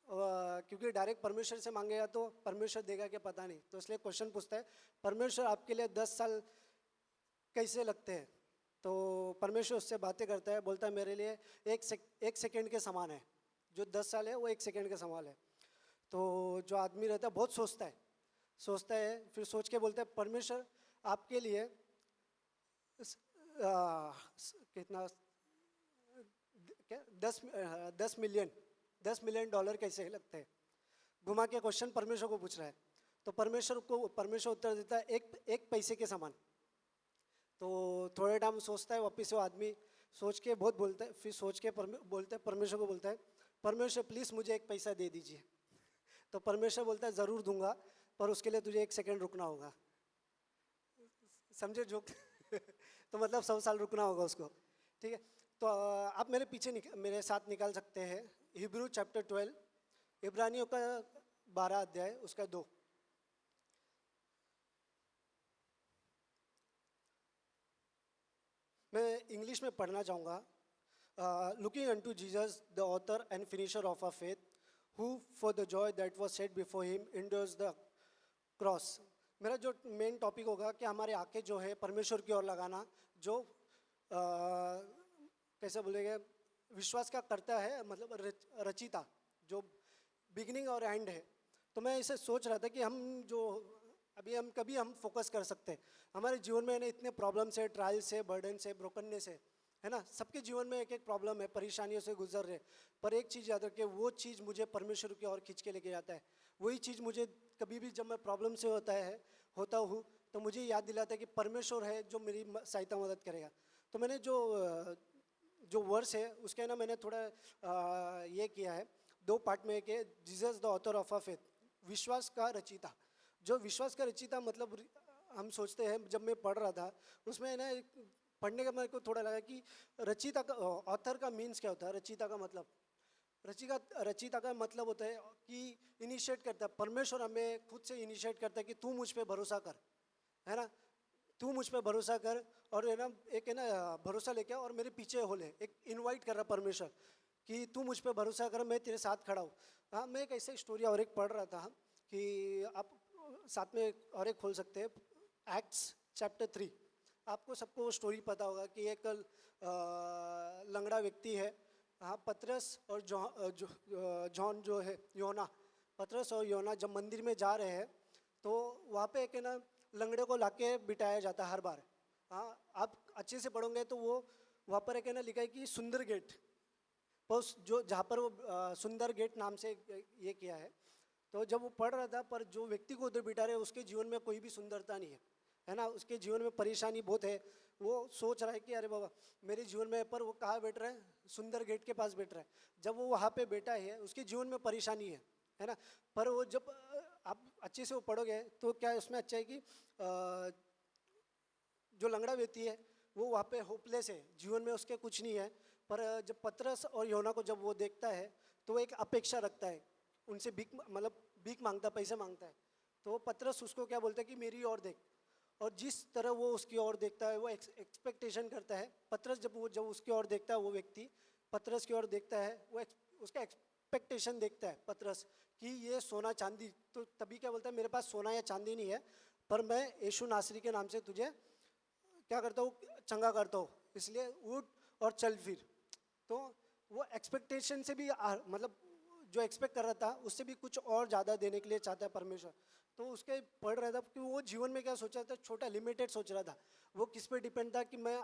क्योंकि डायरेक्ट परमेश्वर से मांगेगा तो परमेश्वर देगा क्या पता नहीं, तो इसलिए क्वेश्चन पूछता है परमेश्वर आपके लिए 10 साल कैसे लगते हैं। तो परमेश्वर उससे बातें करता है, बोलता है मेरे लिए एक सेकेंड के समान है, जो 10 साल है वो 1 सेकेंड के समान है। तो जो आदमी रहता है बहुत सोचता है, फिर सोच के बोलता है परमेश्वर आपके लिए कितना क्या 10 मिलियन डॉलर कैसे लगते हैं, घुमा के क्वेश्चन परमेश्वर को पूछ रहा है। तो परमेश्वर उत्तर देता है एक पैसे के समान। तो थोड़े टाइम सोचता है, वापिस से वो आदमी सोच के बहुत बोलता है, फिर सोच के बोलता है परमेश्वर को, बोलता है परमेश्वर प्लीज़ मुझे एक पैसा दे दीजिए। तो परमेश्वर बोलता है ज़रूर दूंगा, पर उसके लिए तुझे 1 सेकेंड रुकना होगा। समझे जोक? तो मतलब 100 साल रुकना होगा उसको, ठीक है। तो आप मेरे साथ निकाल सकते हैं हिब्रू चैप्टर 12, इब्रानियों का 12 अध्याय उसका 2। मैं इंग्लिश में पढ़ना चाहूँगा। Looking unto Jesus the author and finisher of our faith, who for the joy that was set before him endures the cross. मेरा जो मेन टॉपिक होगा कि हमारे आंखें जो है परमेश्वर की ओर लगाना, जो कैसे बोलेंगे, विश्वास का करता है, मतलब रचिता, जो बिगिनिंग और एंड है। तो मैं इसे सोच रहा था कि कभी हम फोकस कर सकते हैं। हमारे जीवन में इतने प्रॉब्लम्स है, ट्रायल्स है, बर्डन्स है, ब्रोकननेस है ना। सबके जीवन में एक एक प्रॉब्लम है, परेशानियों से गुजर रहे। पर एक चीज़ याद रखिए, वो चीज़ मुझे परमेश्वर की ओर खींच के लेके जाता है। वही चीज़ मुझे कभी भी जब मैं प्रॉब्लम से होता हूँ तो मुझे याद दिलाता है कि परमेश्वर है जो मेरी सहायता मदद करेगा। तो मैंने जो वर्स है उसके ना मैंने थोड़ा ये किया है, 2 पार्ट में कि Jesus the author of a faith, विश्वास का रचिता। जो विश्वास का रचिता मतलब हम सोचते हैं, जब मैं पढ़ रहा था उसमें ना पढ़ने का मेरे को थोड़ा लगा कि रचिता का ऑथर का मीन्स क्या होता है। रचिता का मतलब होता है कि इनिशिएट करता है। परमेश्वर हमें खुद से इनिशिएट करता है कि तू मुझ पे भरोसा कर, है ना, तू मुझ पे भरोसा कर, और है ना भरोसा लेके और मेरे पीछे हो ले। एक इनवाइट कर रहा परमेश्वर कि तू मुझ पे भरोसा कर, मैं तेरे साथ खड़ा हूँ। हाँ, मैं एक ऐसे स्टोरी और एक पढ़ रहा था कि आप साथ में और एक खोल सकते हैं, एक्ट्स चैप्टर 3। आपको सबको स्टोरी पता होगा कि एक लंगड़ा व्यक्ति है। हाँ, पतरस और जॉन जो है, योना, पतरस और योना जब मंदिर में जा रहे हैं तो वहाँ पे एक है ना लंगड़े को लाके बिठाया जाता है हर बार। हाँ, आप अच्छे से पढ़ोगे तो वो वहाँ पर एक है ना लिखा है कि सुंदर गेट, पर जहाँ पर वो सुंदर गेट नाम से ये किया है। तो जब वो पढ़ रहा था, पर जो व्यक्ति को उधर बिठा रहे उसके जीवन में कोई भी सुंदरता नहीं है ना, उसके जीवन में परेशानी बहुत है। वो सोच रहा है कि अरे बाबा मेरे जीवन में, पर वो कहाँ बैठ रहा है, सुंदर गेट के पास बैठ रहा है। जब वो वहाँ पे बैठा है उसके जीवन में परेशानी है ना। पर वो जब आप अच्छे से वो पढ़ोगे तो क्या उसमें अच्छा है कि जो लंगड़ा व्यक्ति है वो वहाँ पे होपलेस है, जीवन में उसके कुछ नहीं है। पर जब पतरस और योना को जब वो देखता है तो वो एक अपेक्षा रखता है, उनसे भीख मांगता, पैसे मांगता है। तो पतरस उसको क्या बोलता है कि मेरी ओर देख, और जिस तरह वो उसकी ओर देखता है वो एक्सपेक्टेशन करता है। पतरस जब उसकी ओर देखता है, वो व्यक्ति पतरस की ओर देखता है, वो उसका एक्सपेक्टेशन देखता है पतरस कि ये सोना चांदी, तो तभी क्या बोलता है मेरे पास सोना या चांदी नहीं है, पर मैं यीशु नासरी के नाम से तुझे क्या करता हूँ, चंगा करता हूँ, इसलिए उठ और चल फिर। तो वो एक्सपेक्टेशन से भी मतलब जो एक्सपेक्ट कर रहा था उससे भी कुछ और ज़्यादा देने के लिए चाहता है परमेश्वर। तो उसके पढ़ रहा था कि वो जीवन में क्या सोच रहा था, छोटा लिमिटेड सोच रहा था। वो किस पे डिपेंड था कि मैं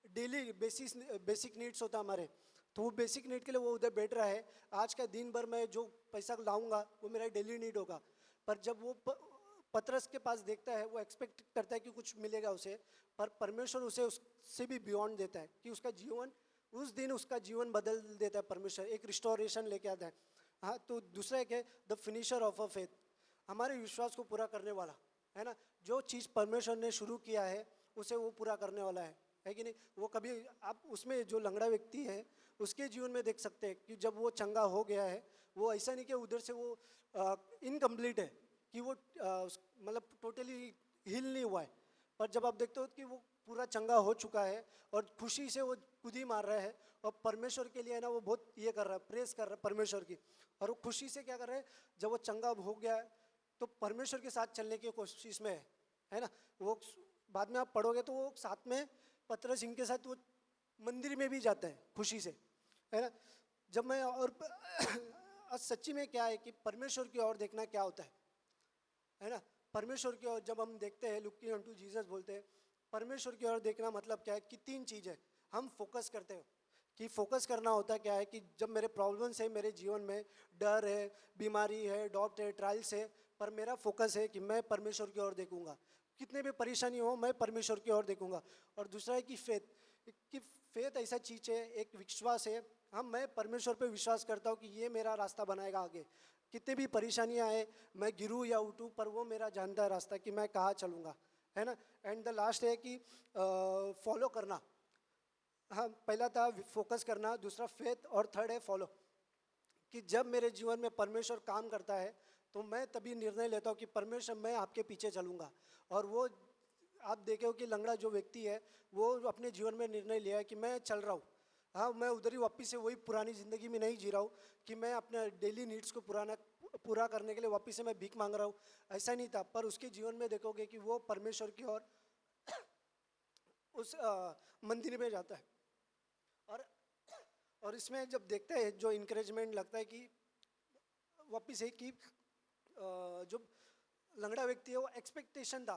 डेली बेसिक नीड्स होता हमारे, तो वो बेसिक नीड के लिए वो उधर बैठ रहा है। आज का दिन भर मैं जो पैसा लाऊंगा वो मेरा डेली नीड होगा। पर जब वो पतरस के पास देखता है, वो एक्सपेक्ट करता है कि कुछ मिलेगा उसे, पर परमेश्वर उसे उससे भी बियॉन्ड देता है कि उसका जीवन बदल देता है। परमेश्वर एक रिस्टोरेशन लेके आता है। हाँ, तो दूसरा एक है the finisher of a faith, हमारे विश्वास को पूरा करने वाला, है ना। जो चीज़ परमेश्वर ने शुरू किया है उसे वो पूरा करने वाला है कि नहीं। वो कभी आप उसमें जो लंगड़ा व्यक्ति है उसके जीवन में देख सकते हैं कि जब वो चंगा हो गया है, वो ऐसा नहीं कि उधर से वो इनकम्प्लीट है, कि वो मतलब टोटली हील नहीं हुआ है। पर जब आप देखते हो कि वो पूरा चंगा हो चुका है और खुशी से वो कुदी मार रहा है और परमेश्वर के लिए ना वो बहुत ये कर रहा है, प्रेस कर रहा है परमेश्वर की, और वो खुशी से क्या कर रहा है, जब वो चंगा हो गया है तो परमेश्वर के साथ चलने की कोशिश में है ना। वो बाद में आप पढ़ोगे तो वो साथ में पतरस इनके साथ वो मंदिर में भी जाता है खुशी से, है ना। जब मैं और सच्ची में क्या है कि परमेश्वर की ओर देखना क्या होता है ना। परमेश्वर की ओर जब हम देखते हैं, लुकिंग अनटू जीसस बोलते हैं, परमेश्वर की ओर देखना मतलब क्या है कि 3 चीज़ है। हम फोकस करते हो कि फोकस करना होता क्या है कि जब मेरे प्रॉब्लम्स है मेरे जीवन में, डर है, बीमारी है, डॉट है, ट्रायल्स है, पर मेरा फोकस है कि मैं परमेश्वर की ओर देखूंगा, कितने भी परेशानी हो मैं परमेश्वर की ओर देखूंगा। और दूसरा है कि फेथ ऐसा चीज़ है, एक विश्वास है, हम मैं परमेश्वर पे विश्वास करता हूँ कि ये मेरा रास्ता बनाएगा आगे, कितने भी परेशानियाँ आए, मैं गिरूँ या उठूँ, पर वो मेरा जानता है रास्ता कि मैं कहाँ चलूँगा, है ना। एंड द लास्ट है कि फॉलो करना। हाँ, पहला था फोकस करना, दूसरा फेथ, और थर्ड है फॉलो। कि जब मेरे जीवन में परमेश्वर काम करता है तो मैं तभी निर्णय लेता हूँ कि परमेश्वर मैं आपके पीछे चलूँगा। और वो आप देखे हो कि लंगड़ा जो व्यक्ति है वो अपने जीवन में निर्णय लिया है कि मैं चल रहा हूँ। हाँ, मैं उधर ही वापस से वही पुरानी ज़िंदगी में नहीं जी रहा हूँ कि मैं अपने डेली नीड्स को पूरा करने के लिए वापस से मैं भीख मांग रहा हूँ, ऐसा नहीं था। पर उसके जीवन में देखोगे कि वो परमेश्वर की ओर उस मंदिर में जाता है। और और इसमें जब देखते हैं जो इंकरेजमेंट लगता है कि वापिस है कि जो लंगड़ा व्यक्ति है वो एक्सपेक्टेशन था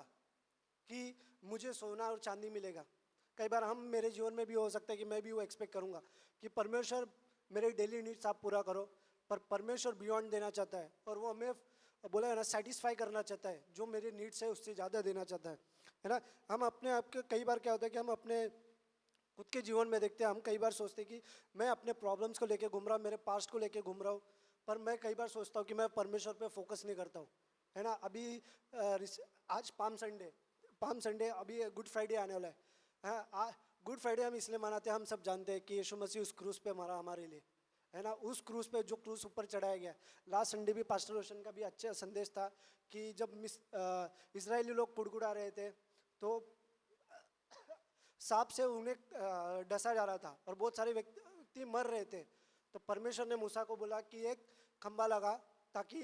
कि मुझे सोना और चांदी मिलेगा। कई बार हम मेरे जीवन में भी हो सकता है कि मैं भी वो एक्सपेक्ट करूँगा कि परमेश्वर मेरे डेली नीड्स आप पूरा करो, पर परमेश्वर बियॉन्ड देना चाहता है और वो हमें बोला है ना सेटिस्फाई करना चाहता है, जो मेरे नीड्स है उससे ज़्यादा देना चाहता है ना। हम अपने आप के कई बार क्या होता है कि हम अपने खुद के जीवन में देखते हैं, हम कई बार सोचते हैं कि मैं अपने प्रॉब्लम्स को लेके घूम रहा हूँ, मेरे पास्ट को लेके घूम रहा हूँ, पर मैं कई बार सोचता हूँ कि मैं परमेश्वर पे फोकस नहीं करता हूँ, है ना। अभी आज पाम संडे, अभी गुड फ्राइडे आने वाला है। हाँ, गुड फ्राइडे हम इसलिए मनाते हैं, हम सब जानते हैं कि यीशु मसीह उस क्रूस पे मरा हमारे लिए, है ना। उस क्रूस पे जो क्रूस ऊपर चढ़ाया गया। लास्ट संडे भी पास्टर रोशन का भी अच्छा संदेश था कि जब इजरायली लोग पुड़गुड़ा रहे थे तो सांप से उन्हें डसा जा रहा था और बहुत सारे व्यक्ति मर रहे थे। तो परमेश्वर ने मूसा को बोला कि एक खंबा लगा, ताकि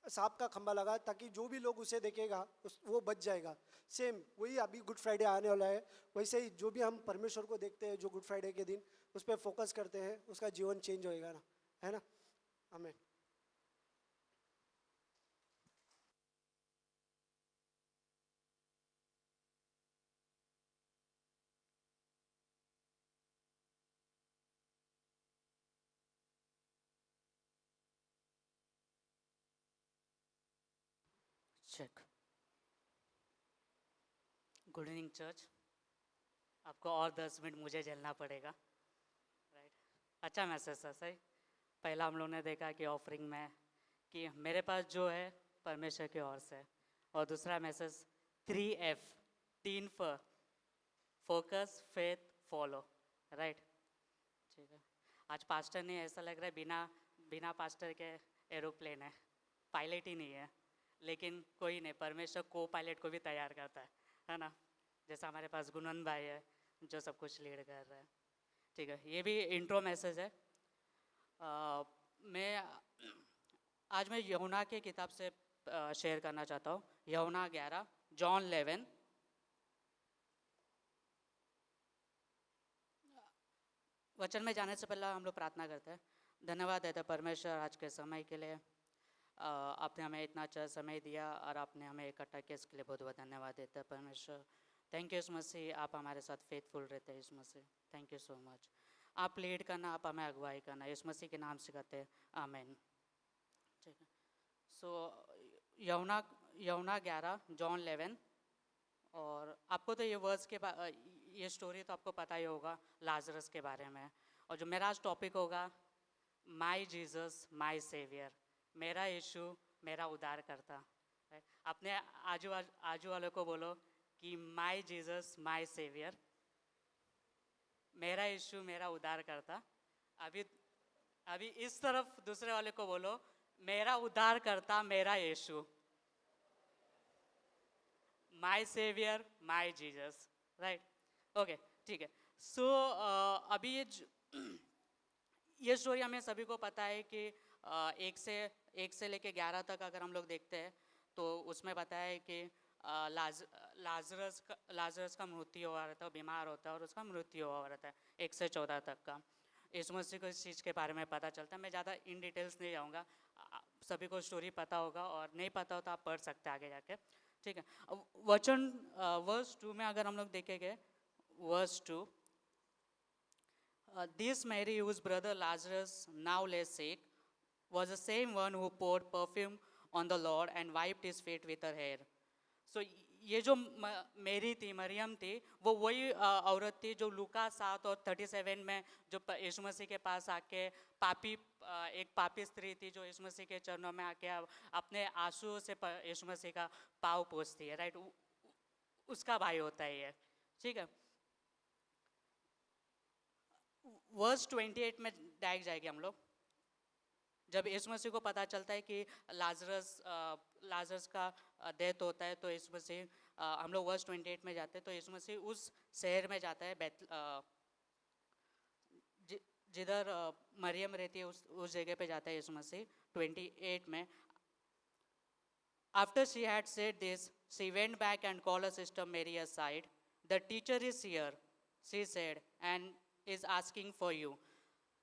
सांप का खंबा लगा, ताकि जो भी लोग उसे देखेगा वो बच जाएगा। सेम वही अभी गुड फ्राइडे आने वाला है, वैसे ही जो भी हम परमेश्वर को देखते हैं जो गुड फ्राइडे के दिन उस पर फोकस करते हैं, उसका जीवन चेंज होएगा ना, है ना। आमीन। चेक। Good evening church. आपको और 10 मिनट मुझे झेलना पड़ेगा, राइट। अच्छा मैसेज था, सही। पहला हम लोग ने देखा कि ऑफरिंग में कि मेरे पास जो है परमेश्वर की ओर से, और दूसरा मैसेज 3F, 3 फ, फोकस, फेथ, फॉलो, राइट। ठीक है। आज पास्टर ने ऐसा लग रहा है बिना बिना पास्टर के एरोप्लेन है, पायलट ही नहीं है, लेकिन कोई नहीं, परमेश्वर को पायलट को भी तैयार करता है ना। जैसा हमारे पास गुणवंत भाई है जो सब कुछ लीड कर रहा है। ठीक है, ये भी इंट्रो मैसेज है। आज मैं यूहन्ना के किताब से शेयर करना चाहता हूँ। यूहन्ना 11, जॉन 11। वचन में जाने से पहले हम लोग प्रार्थना करते हैं। धन्यवाद देते हैं परमेश्वर आज के समय के लिए। आपने हमें इतना अच्छा समय दिया और आपने हमें इकट्ठा किया, इसके लिए बहुत बहुत धन्यवाद देते हैं परमेश्वर। थैंक यू यीशु मसीह, आप हमारे साथ फेथफुल रहते हैं Yeshu Masih. Thank you so much. आप लीड करना, आप हमें अगुवाई करना, यीशु मसीह के नाम से कहते हैं, आमीन। ठीक है। सो यूहन्ना 11, जॉन 11। और आपको तो ये वर्स के ये स्टोरी तो आपको पता ही होगा लाजरस के बारे में। और जो मेरा आज टॉपिक होगा, माई जीसस माई सेवियर, मेरा यीशु मेरा उद्धार करता। अपने आजू वालों को बोलो कि माई जीसस माई सेवियर, मेरा यीशु मेरा उद्धार करता। अभी इस तरफ दूसरे वाले को बोलो, मेरा उद्धार करता मेरा Yeshu, my saviour my Jesus, right. Okay, ठीक है। सो अभी ये स्टोरी हमें सभी को पता है कि एक से लेके 11 तक अगर हम लोग देखते हैं तो उसमें बताया है कि लाजरस का मृत्यु हुआ रहता है, बीमार होता है और उसका मृत्यु हुआ रहता है 1 से 14 तक का। यीशु मसीह को इस चीज़ के बारे में पता चलता है। मैं ज़्यादा इन डिटेल्स नहीं जाऊँगा, सभी को स्टोरी पता होगा, और नहीं पता हो तो आप पढ़ सकते हैं आगे जाके। ठीक है। वर्स 2 में अगर हम लोग देखेंगे, verse 2, This Mary, whose brother Lazarus now lay sick, was the same one who poured perfume on the Lord and wiped his feet with her hair. So ये जो मेरी थी, मरियम थी, वो वही औरत थी जो लूका 7 और 37 में जो यीशु मसीह के पास आके एक पापी स्त्री थी जो यीशु मसीह के चरणों में आके अपने आंसुओं से यीशु मसीह का पाँव पोंछती है, राइट? उसका भाई होता है ये, ठीक है। वर्स 28 में डायरेक्ट जाएंगे हम लोग। जब यीशु मसीह को पता चलता है कि लाजरस का डेथ होता है, तो यीशु मसीह हम लोग वर्स 28 में जाते हैं, तो यीशु मसीह उस शहर में जाता है जिधर मरियम रहती है, उस जगह पे जाता है यीशु मसीह 28 में। After she had said this, she went back and called her sister Mary aside. The teacher is here, she said, and is asking for you.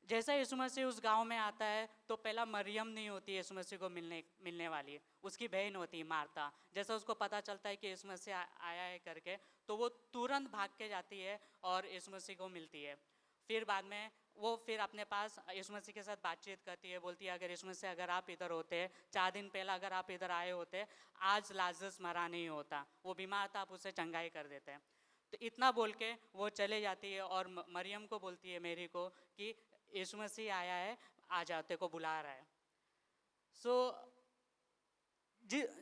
जैसा यीशु मसीह उस गांव में आता है तो पहला मरियम नहीं होती यीशु मसीह को मिलने वाली, उसकी बहन होती है मार्था। जैसा उसको पता चलता है कि यीशु मसीह आया है करके, तो वो तुरंत भाग के जाती है और यीशु मसीह को मिलती है। फिर बाद में वो फिर अपने पास यीशु मसीह के साथ बातचीत करती है, बोलती है अगर यीशु मसीह अगर आप इधर होते, 4 दिन पहले अगर आप इधर आए होते, आज लाजरस मरा नहीं होता, वो बीमार था, आप उसे चंगाई कर देते। तो इतना बोल के वो चले जाती है और मरियम को बोलती है, मेरी को, कि यीशु मसीह आया है, आ जाते को बुला रहा है। सो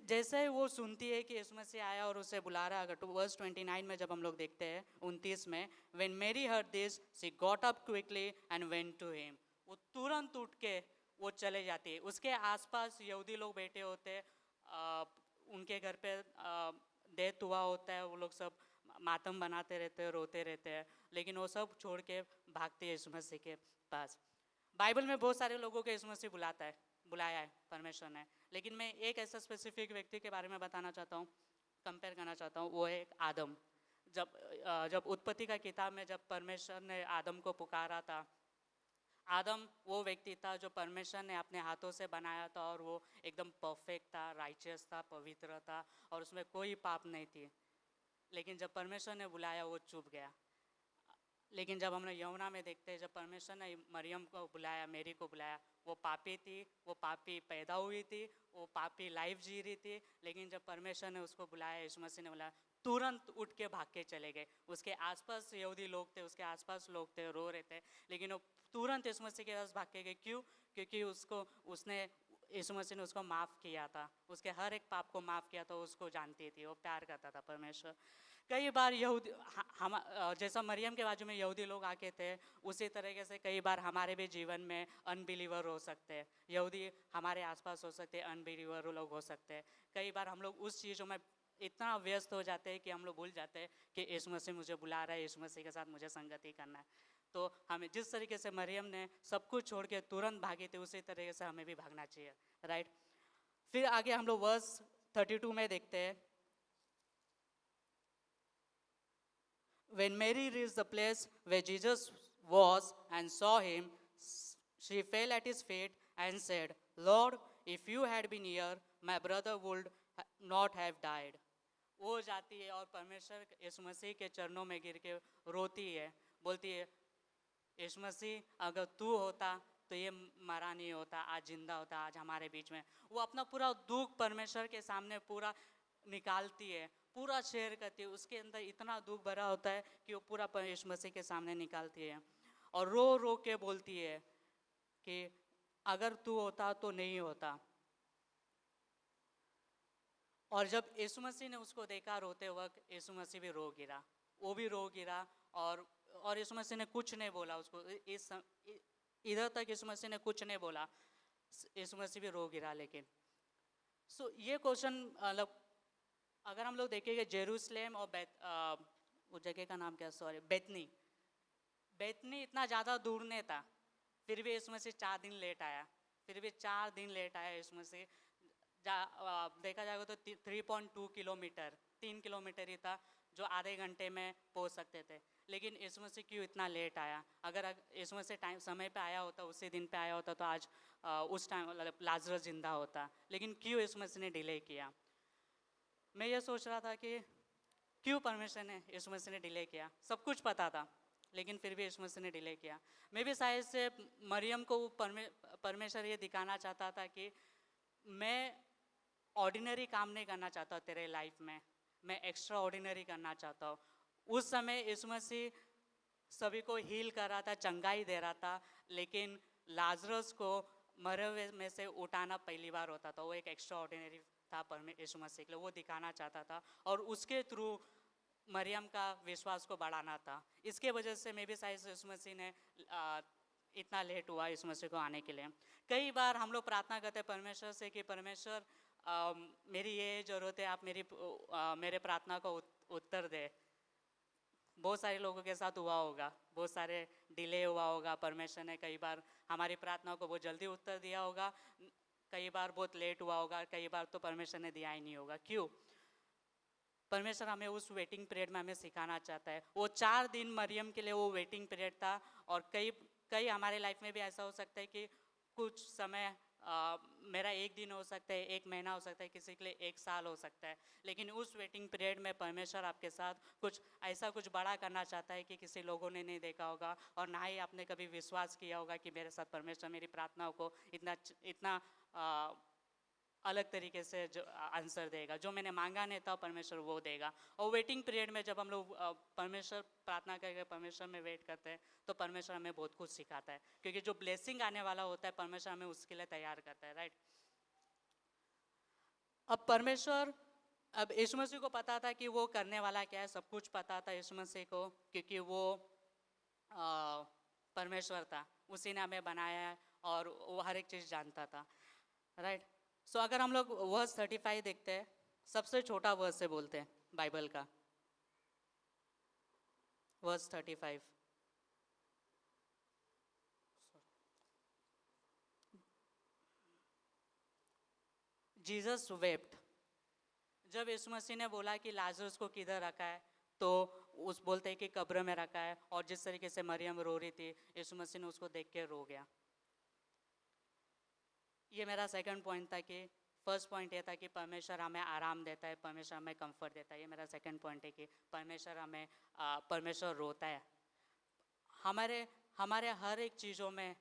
जैसे वो सुनती है कि यीशु मसीह आया और उसे बुला रहा है, अगर वर्स 29 में जब हम लोग देखते हैं 29 में, when Mary heard this she got up quickly and went to him, वो तुरंत उठ के वो चले जाती है। उसके आसपास यहूदी लोग बैठे होते हैं, उनके घर पे डेथ हुआ होता है, वो लोग सब मातम बनाते रहते हैं, रोते रहते हैं, लेकिन वो सब छोड़ के भागते हैं यीशु मसीह के पास। बाइबल में बहुत सारे लोगों को यीशु मसीह बुलाया है परमेश्वर ने, लेकिन मैं एक ऐसा स्पेसिफिक व्यक्ति के बारे में बताना चाहता हूँ, कंपेयर करना चाहता हूँ, वो है आदम। जब उत्पत्ति का किताब में जब परमेश्वर ने आदम को पुकारा था, आदम वो व्यक्ति था जो परमेश्वर ने अपने हाथों से बनाया था और वो एकदम परफेक्ट था, राइचियस था, पवित्र था और उसमें कोई पाप नहीं थी। लेकिन जब परमेश्वर ने बुलाया वो चुप गया। लेकिन जब हमने यमुना में देखते हैं, जब परमेश्वर ने मरियम को बुलाया, मेरी को बुलाया, वो पापी थी, वो पापी पैदा हुई थी, वो पापी लाइफ जी रही थी, लेकिन जब परमेश्वर ने उसको बुलाया, यीशु मसीह ने बुलाया, तुरंत उठ के भाग के चले गए। उसके आसपास यहूदी लोग थे, उसके आसपास लोग थे, रो रहे थे, लेकिन वो तुरंत यीशु मसीह के पास भाग के गए। क्यों? क्योंकि यीशु मसीह ने उसको माफ़ किया था, उसके हर एक पाप को माफ़ किया था, उसको जानती थी, वो प्यार करता था परमेश्वर। कई बार यहूदी जैसा मरियम के बाजू में यहूदी लोग आके थे, उसी तरीके से कई बार हमारे भी जीवन में अनबिलीवर हो सकते हैं, यहूदी हमारे आसपास हो सकते हैं, अनबिलीवर लोग हो सकते हैं। कई बार हम लोग उस चीज़ों में इतना व्यस्त हो जाते हैं कि हम लोग भूल जाते हैं कि यीशु मसीह मुझे बुला रहा है, यीशु मसीह के साथ मुझे संगति करना है। तो हमें जिस तरीके से मरियम ने सब कुछ छोड़ के तुरंत भागी थी, उसी तरीके से हमें भी भागना चाहिए, राइट? फिर आगे हम लोग वर्स 32 में देखते हैं, When Mary reached the place where Jesus was and saw him, she fell at his feet and said, Lord, if you had been here, my brother would not have died. वो जाती है और परमेश्वर यीशु मसीह के चरणों में गिर के रोती है, बोलती है, यीशु मसीह अगर तू होता तो ये मरा नहीं होता, आज जिंदा होता, आज हमारे बीच में। वो अपना पूरा दुख परमेश्वर के सामने पूरा निकालती है, पूरा शेयर करती है। उसके अंदर इतना दुख भरा होता है कि वो पूरा यीशु मसीह के सामने निकालती है और रो रो के बोलती है कि अगर तू होता तो नहीं होता। और जब यीशु मसीह ने उसको देखा रोते वक्त, यीशु मसीह भी रो गिरा, वो भी रो गिरा और यीशु मसीह ने कुछ नहीं बोला उसको। इधर तक यीशु मसीह ने कुछ नहीं बोला, यीशु मसीह भी रो गिरा। लेकिन ये क्वेश्चन मतलब अगर हम लोग देखेंगे जेरूसलेम और उस जगह का नाम क्या, सॉरी, बेतनी इतना ज़्यादा दूर नहीं था, फिर भी यीशु मसीह 4 दिन लेट आया, फिर भी 4 दिन लेट आया यीशु मसीह। देखा जाएगा तो 3.2 किलोमीटर, 3 किलोमीटर ही था जो आधे घंटे में पहुंच सकते थे। लेकिन यीशु मसीह क्यों इतना लेट आया? अगर यीशु मसीह समय पे आया होता, उसी दिन पे आया होता, तो आज उस टाइम लाजरस जिंदा होता। लेकिन क्यों यीशु मसीह ने डिले किया? मैं ये सोच रहा था कि क्यों परमेश्वर ने यीशु मसीह ने डिले किया। सब कुछ पता था, लेकिन फिर भी यीशु मसीह ने डिले किया। मे भी शायद से मरियम को परमेश्वर ये दिखाना चाहता था कि मैं ऑर्डिनरी काम नहीं करना चाहता हूँ तेरे लाइफ में, मैं एक्स्ट्रा ऑर्डिनरी करना चाहता हूँ। उस समय यीशु मसीह सभी को हील कर रहा था, चंगाई दे रहा था, लेकिन लाजरस को मरे हुए में से उठाना पहली बार होता था। वो एक एक्स्ट्रा ऑर्डिनरी था यीशु मसीह के लिए, वो दिखाना चाहता था और उसके थ्रू मरियम का विश्वास को बढ़ाना था। इसके वजह से मे भी शायद यीशु मसीह ने इतना लेट हुआ यीशु मसीह को आने के लिए। कई बार हम लोग प्रार्थना करते हैं परमेश्वर से कि परमेश्वर मेरी ये ज़रूरत है, आप मेरे प्रार्थना को उत्तर दे। बहुत सारे लोगों के साथ हुआ होगा, बहुत सारे डिले हुआ होगा, परमेश्वर ने कई बार हमारी प्रार्थना को बहुत जल्दी उत्तर दिया होगा, कई बार बहुत लेट हुआ होगा, कई बार तो परमेश्वर ने दिया ही नहीं होगा। क्यों? परमेश्वर हमें उस वेटिंग पीरियड में हमें सिखाना चाहता है। वो 4 दिन मरियम के लिए वो वेटिंग पीरियड था और कई हमारे लाइफ में भी ऐसा हो सकता है कि कुछ समय मेरा 1 दिन हो सकता है, 1 महीना हो सकता है, किसी के लिए 1 साल हो सकता है, लेकिन उस वेटिंग पीरियड में परमेश्वर आपके साथ कुछ बड़ा करना चाहता है कि किसी लोगों ने नहीं देखा होगा और ना ही आपने कभी विश्वास किया होगा कि मेरे साथ परमेश्वर मेरी प्रार्थनाओं को इतना अलग तरीके से जो आंसर देगा। जो मैंने मांगा नहीं था परमेश्वर वो देगा। और वेटिंग पीरियड में जब हम लोग परमेश्वर प्रार्थना करके परमेश्वर में वेट करते हैं तो परमेश्वर हमें बहुत कुछ सिखाता है, क्योंकि जो ब्लेसिंग आने वाला होता है परमेश्वर हमें उसके लिए तैयार करता है, राइट। अब यीशु मसीह को पता था कि वो करने वाला क्या है, सब कुछ पता था यीशु मसीह को, क्योंकि वो परमेश्वर था, उसी ने हमें बनाया है और वो हर एक चीज़ जानता था, राइट। सो अगर हम लोग वर्स 35 देखते हैं, सबसे छोटा वर्स से बोलते हैं बाइबल का, वर्स 35। Jesus wept. जब यीशु मसीह ने बोला कि लाजरस को किधर रखा है, तो उस बोलते हैं कि कब्र में रखा है, और जिस तरीके से मरियम रो रही थी यीशु मसीह ने उसको देख के रो गया। ये मेरा सेकंड पॉइंट था कि फर्स्ट पॉइंट ये था कि परमेश्वर हमें आराम देता है, परमेश्वर हमें कंफर्ट देता है। ये मेरा सेकंड पॉइंट है कि परमेश्वर रोता है। हमारे हर एक चीज़ों में,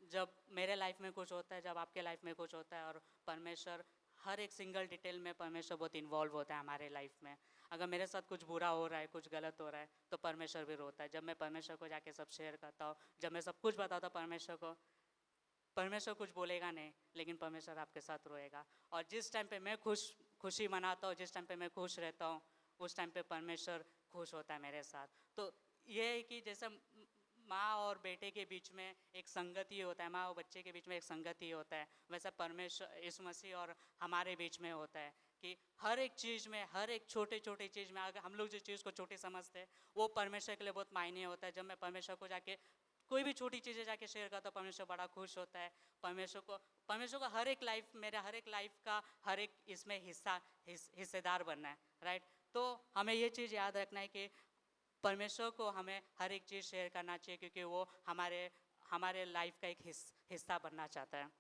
जब मेरे लाइफ में कुछ होता है, जब आपके लाइफ में कुछ होता है, और परमेश्वर हर एक सिंगल डिटेल में परमेश्वर बहुत इन्वॉल्व होता है हमारे लाइफ में। अगर मेरे साथ कुछ बुरा हो रहा है, कुछ गलत हो रहा है, तो परमेश्वर भी रोता है। जब मैं परमेश्वर को जाके सब शेयर करता हूँ, जब मैं सब कुछ बताता हूँ परमेश्वर को, परमेश्वर कुछ बोलेगा नहीं, लेकिन परमेश्वर आपके साथ रोएगा। और जिस टाइम पे मैं खुशी मनाता हूँ, जिस टाइम पे मैं खुश रहता हूँ, उस टाइम पे परमेश्वर खुश होता है मेरे साथ। तो ये है कि जैसे माँ और बेटे के बीच में एक संगति होता है, माँ और बच्चे के बीच में एक संगति होता है, वैसा परमेश्वर यीशु मसीह और हमारे बीच में होता है कि हर एक चीज़ में, हर एक छोटे चीज़ में, अगर हम लोग जिस चीज़ को छोटी समझते हैं वो परमेश्वर के लिए बहुत मायने होता है। जब मैं परमेश्वर को जाके कोई भी छोटी चीज़ें जाके शेयर करता हूँ, परमेश्वर बड़ा खुश होता है। परमेश्वर को हर एक लाइफ, मेरे हर एक लाइफ का हर एक इसमें हिस्सेदार बनना है, राइट। तो हमें ये चीज़ याद रखना है कि परमेश्वर को हमें हर एक चीज़ शेयर करना चाहिए, क्योंकि वो हमारे लाइफ का एक हिस्सा बनना चाहता है।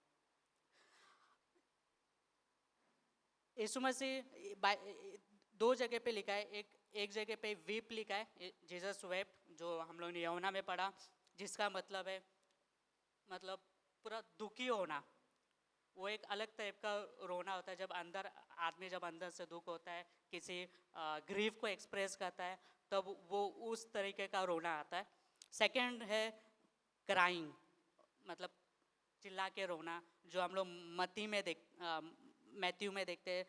यीशु मसीह 2 जगह पे लिखा है, एक जगह पे वीप लिखा है, जीसस वेप्ट, जो हम लोग ने यूहन्ना में पढ़ा, जिसका मतलब पूरा दुखी होना। वो एक अलग टाइप का रोना होता है, जब अंदर से दुख होता है, किसी ग्रीफ को एक्सप्रेस करता है, तब वो उस तरीके का रोना आता है। सेकंड है क्राइंग, मतलब चिल्ला के रोना, जो हम लोग मैथ्यू में देखते हैं,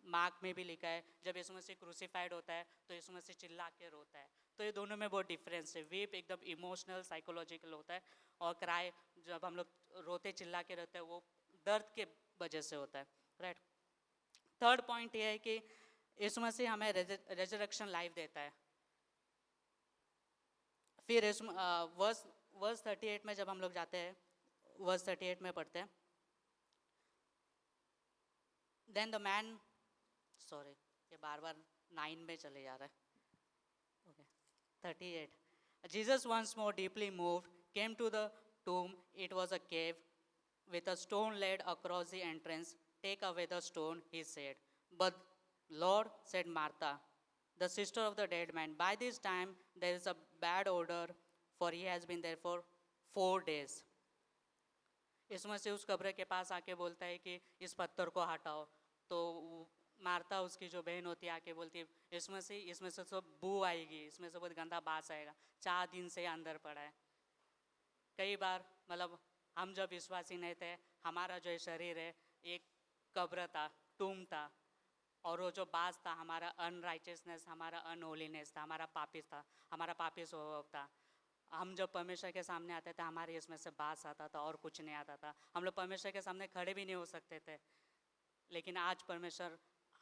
मार्क में भी लिखा है। जब यीशु मसीह क्रूसीफाइड होता है तो यीशु मसीह चिल्ला के रोता है। तो ये दोनों में बहुत डिफरेंस है। वीप एकदम इमोशनल, साइकोलॉजिकल होता है, और क्राई जब हम लोग रोते चिल्ला के रहते हैं, वो दर्द के वजह से होता है, राइट। थर्ड पॉइंट ये है कि यीशु मसीह हमें रेजरेक्शन लाइफ देता है। फिर वर्स 38 में जब हम लोग जाते हैं, वर्स 38 में पढ़ते हैं, देन द मैन, सॉरी ये बार 9 में चले जा रहा है, okay 38। Jesus once more deeply moved came to the tomb. It was a cave with a stone laid across the entrance. Take away the stone, he said. But Lord, said Martha, the sister of the dead man, by this time there is a bad odor, for he has been there for 4 days. यीशु मसीह उस कब्र के पास आके बोलता है कि इस पत्थर को हटाओ, तो मार्था उसकी जो बहन होती है आके बोलती है यीशु मसीह इसमें से सब बू आएगी, इसमें से बहुत गंदा बास आएगा, 4 दिन से अंदर पड़ा है। कई बार मतलब हम जब विश्वासी नहीं थे, हमारा जो शरीर है एक कब्र था, टूम था, और वो जो बास था हमारा अनराइचियसनेस, हमारा अनहोलीनेस था, हमारा पापी था, हमारा पापी स्वभाव था। हम जब परमेश्वर के सामने आते थे हमारे इसमें से बास आता था और कुछ नहीं आता था। हम लोग परमेश्वर के सामने खड़े भी नहीं हो सकते थे, लेकिन आज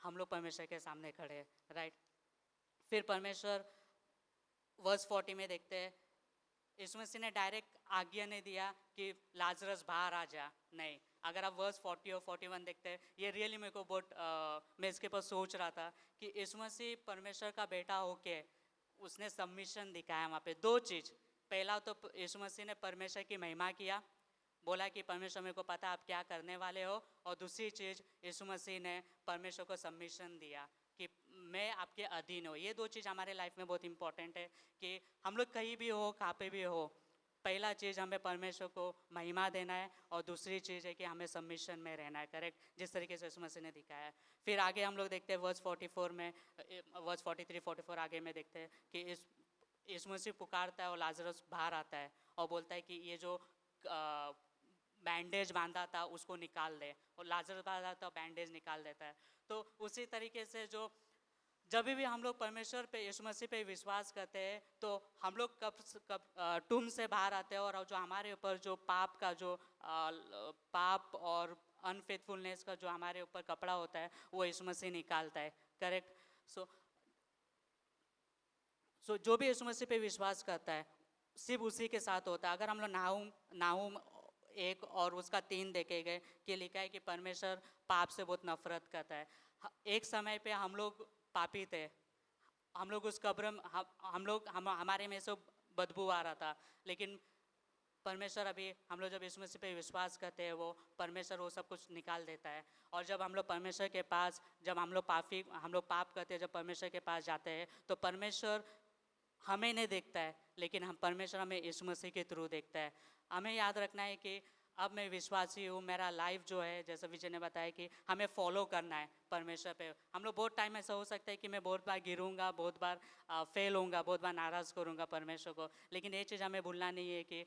हम लोग परमेश्वर के सामने खड़े हैं, राइट। फिर परमेश्वर वर्स 40 में देखते हैं, यीशु मसीह ने डायरेक्ट आज्ञा नहीं दिया कि लाजरस बाहर आ जा, नहीं। अगर आप वर्स 40 और 41 देखते हैं, ये रियली मेरे को बहुत मैं इसके पर सोच रहा था कि यीशु मसीह परमेश्वर का बेटा होके उसने सबमिशन दिखाया वहाँ पे। 2 चीज़, पहला तो यीशु मसीह ने परमेश्वर की महिमा किया, बोला कि परमेश्वर मेरे को पता आप क्या करने वाले हो, और दूसरी चीज़ यीशु मसीह ने परमेश्वर को सबमिशन दिया कि मैं आपके अधीन हूँ। ये 2 चीज़ हमारे लाइफ में बहुत इंपॉर्टेंट है कि हम लोग कहीं भी हो, कहाँ पे भी हो, पहला चीज़ हमें परमेश्वर को महिमा देना है, और दूसरी चीज़ है कि हमें सबमिशन में रहना है, करेक्ट, जिस तरीके से यीशु मसीह ने दिखाया है। फिर आगे हम लोग देखते हैं वर्स 44 में, वर्स 43 44 आगे में देखते हैं कि यीशु मसीह पुकारता है और लाजरस बाहर आता है और बोलता है कि ये जो बैंडेज बांधा था उसको निकाल दे, और लाजरस बांधा था बैंडेज निकाल देता है। तो उसी तरीके से जो जब भी हम लोग परमेश्वर पे, यीशु मसीह पे विश्वास करते हैं, तो हम लोग कब टूम से बाहर आते हैं, और जो हमारे ऊपर जो पाप का जो पाप और अनफेथफुलनेस का जो हमारे ऊपर कपड़ा होता है वो यीशु मसीह निकालता है, करेक्ट। सो जो भी यीशु मसीह पे विश्वास करता है सिर्फ उसी के साथ होता है। अगर हम लोग नाहूम 1 और उसका 3 देखे गए कि लिखा है कि परमेश्वर पाप से बहुत नफरत करता है। एक समय पे हम लोग पापी थे, हम लोग उस कब्र में हमारे में से बदबू आ रहा था, लेकिन परमेश्वर अभी हम लोग जब यीशु मसीह पे विश्वास करते हैं वो परमेश्वर वो सब कुछ निकाल देता है। और जब हम लोग परमेश्वर के पास, जब हम लोग पाप करते हैं, जब परमेश्वर के पास जाते हैं तो परमेश्वर हमें नहीं देखता है, लेकिन परमेश्वर हमें यीशु मसीह के थ्रू देखता है। हमें याद रखना है कि अब मैं विश्वासी हूँ, मेरा लाइफ जो है, जैसे विजय ने बताया कि हमें फॉलो करना है परमेश्वर पे। हम लोग बहुत टाइम ऐसा हो सकता है कि मैं बहुत बार गिरूंगा, बहुत बार फेल होऊंगा, बहुत बार नाराज़ करूंगा परमेश्वर को, लेकिन ये चीज़ हमें भूलना नहीं है कि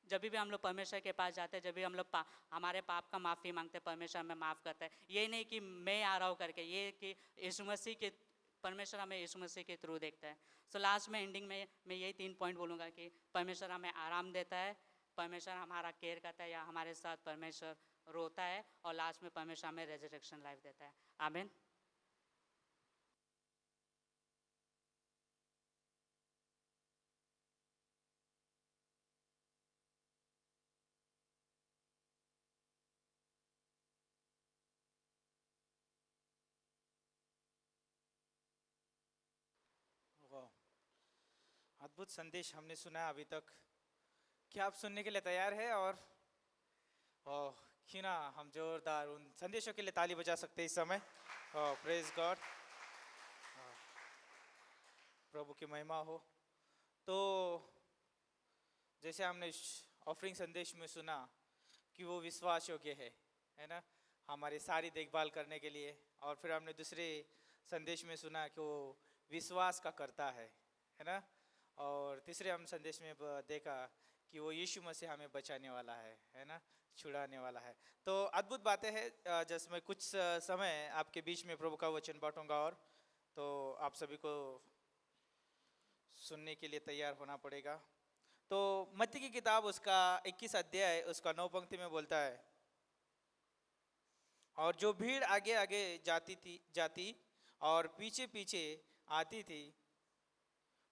जब भी हम लोग परमेश्वर के पास जाते हैं, जब भी हम लोग हमारे पाप का माफ़ी मांगते हैं, परमेश्वर हमें माफ़ करता है। ये नहीं कि मैं आ रहा हूँ करके, ये कि यीशु मसीह के परमेश्वर हमें यीशु मसीह के थ्रू देखता है। सो लास्ट में एंडिंग में मैं यही 3 पॉइंट बोलूँगा कि परमेश्वर हमें आराम देता है, परमेश्वर हमारा केयर करता है, या हमारे साथ परमेश्वर रोता है, और लास्ट में परमेश्वर हमें रेजरेक्शन लाइफ देता है। आमीन। वाह, अद्भुत संदेश हमने सुना अभी तक। क्या आप सुनने के लिए तैयार है? और क्यों ना हम जोरदार उन संदेशों के लिए ताली बजा सकते हैं इस समय। प्रेज गॉड, प्रभु की महिमा हो। तो जैसे हमने ऑफरिंग संदेश में सुना कि वो विश्वास योग्य है ना, हमारी सारी देखभाल करने के लिए। और फिर हमने दूसरे संदेश में सुना कि वो विश्वास का करता है ना। और तीसरे हम संदेश में देखा कि वो यीशु मसीह हमें बचाने वाला है ना, छुड़ाने वाला है। तो अद्भुत बातें हैं। जिसमें कुछ समय आपके बीच में प्रभु का वचन बांटूंगा, और तो आप सभी को सुनने के लिए तैयार होना पड़ेगा। तो मत्ती की किताब उसका 21 अध्याय उसका 9 पंक्ति में बोलता है, और जो भीड़ आगे आगे जाती और पीछे पीछे आती थी,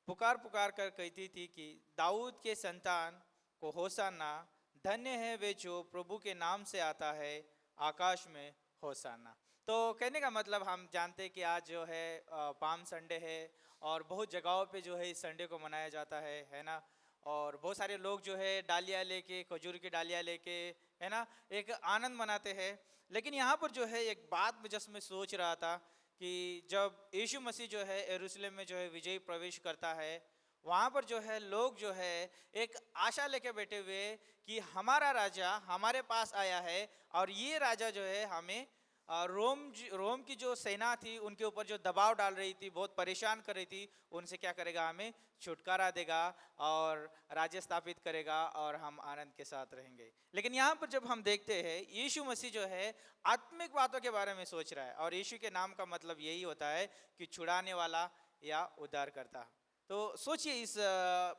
पुकार पुकार कर कहती थी कि दाऊद के संतान को होशाना, धन्य है वे जो प्रभु के नाम से आता है, आकाश में होशाना। तो कहने का मतलब हम जानते हैं कि आज जो है पाम संडे है, और बहुत जगहों पे जो है इस संडे को मनाया जाता है ना। और बहुत सारे लोग जो है डालियाँ लेके, खजूर की डालियाँ लेके, है ना, एक आनंद मनाते हैं। लेकिन यहाँ पर जो है एक बात मैं सोच रहा था कि जब यीशु मसीह जो है यरूशलेम में जो है विजयी प्रवेश करता है, वहाँ पर जो है लोग जो है एक आशा लेके बैठे हुए कि हमारा राजा हमारे पास आया है और ये राजा जो है हमें रोम की जो सेना थी उनके ऊपर जो दबाव डाल रही थी, बहुत परेशान कर रही थी, उनसे क्या करेगा, हमें छुटकारा देगा और राज्य स्थापित करेगा और हम आनंद के साथ रहेंगे। लेकिन यहाँ पर जब हम देखते हैं यीशु मसीह जो है आत्मिक बातों के बारे में सोच रहा है, और यीशु के नाम का मतलब यही होता है कि छुड़ाने वाला या उद्धार करता। तो सोचिए इस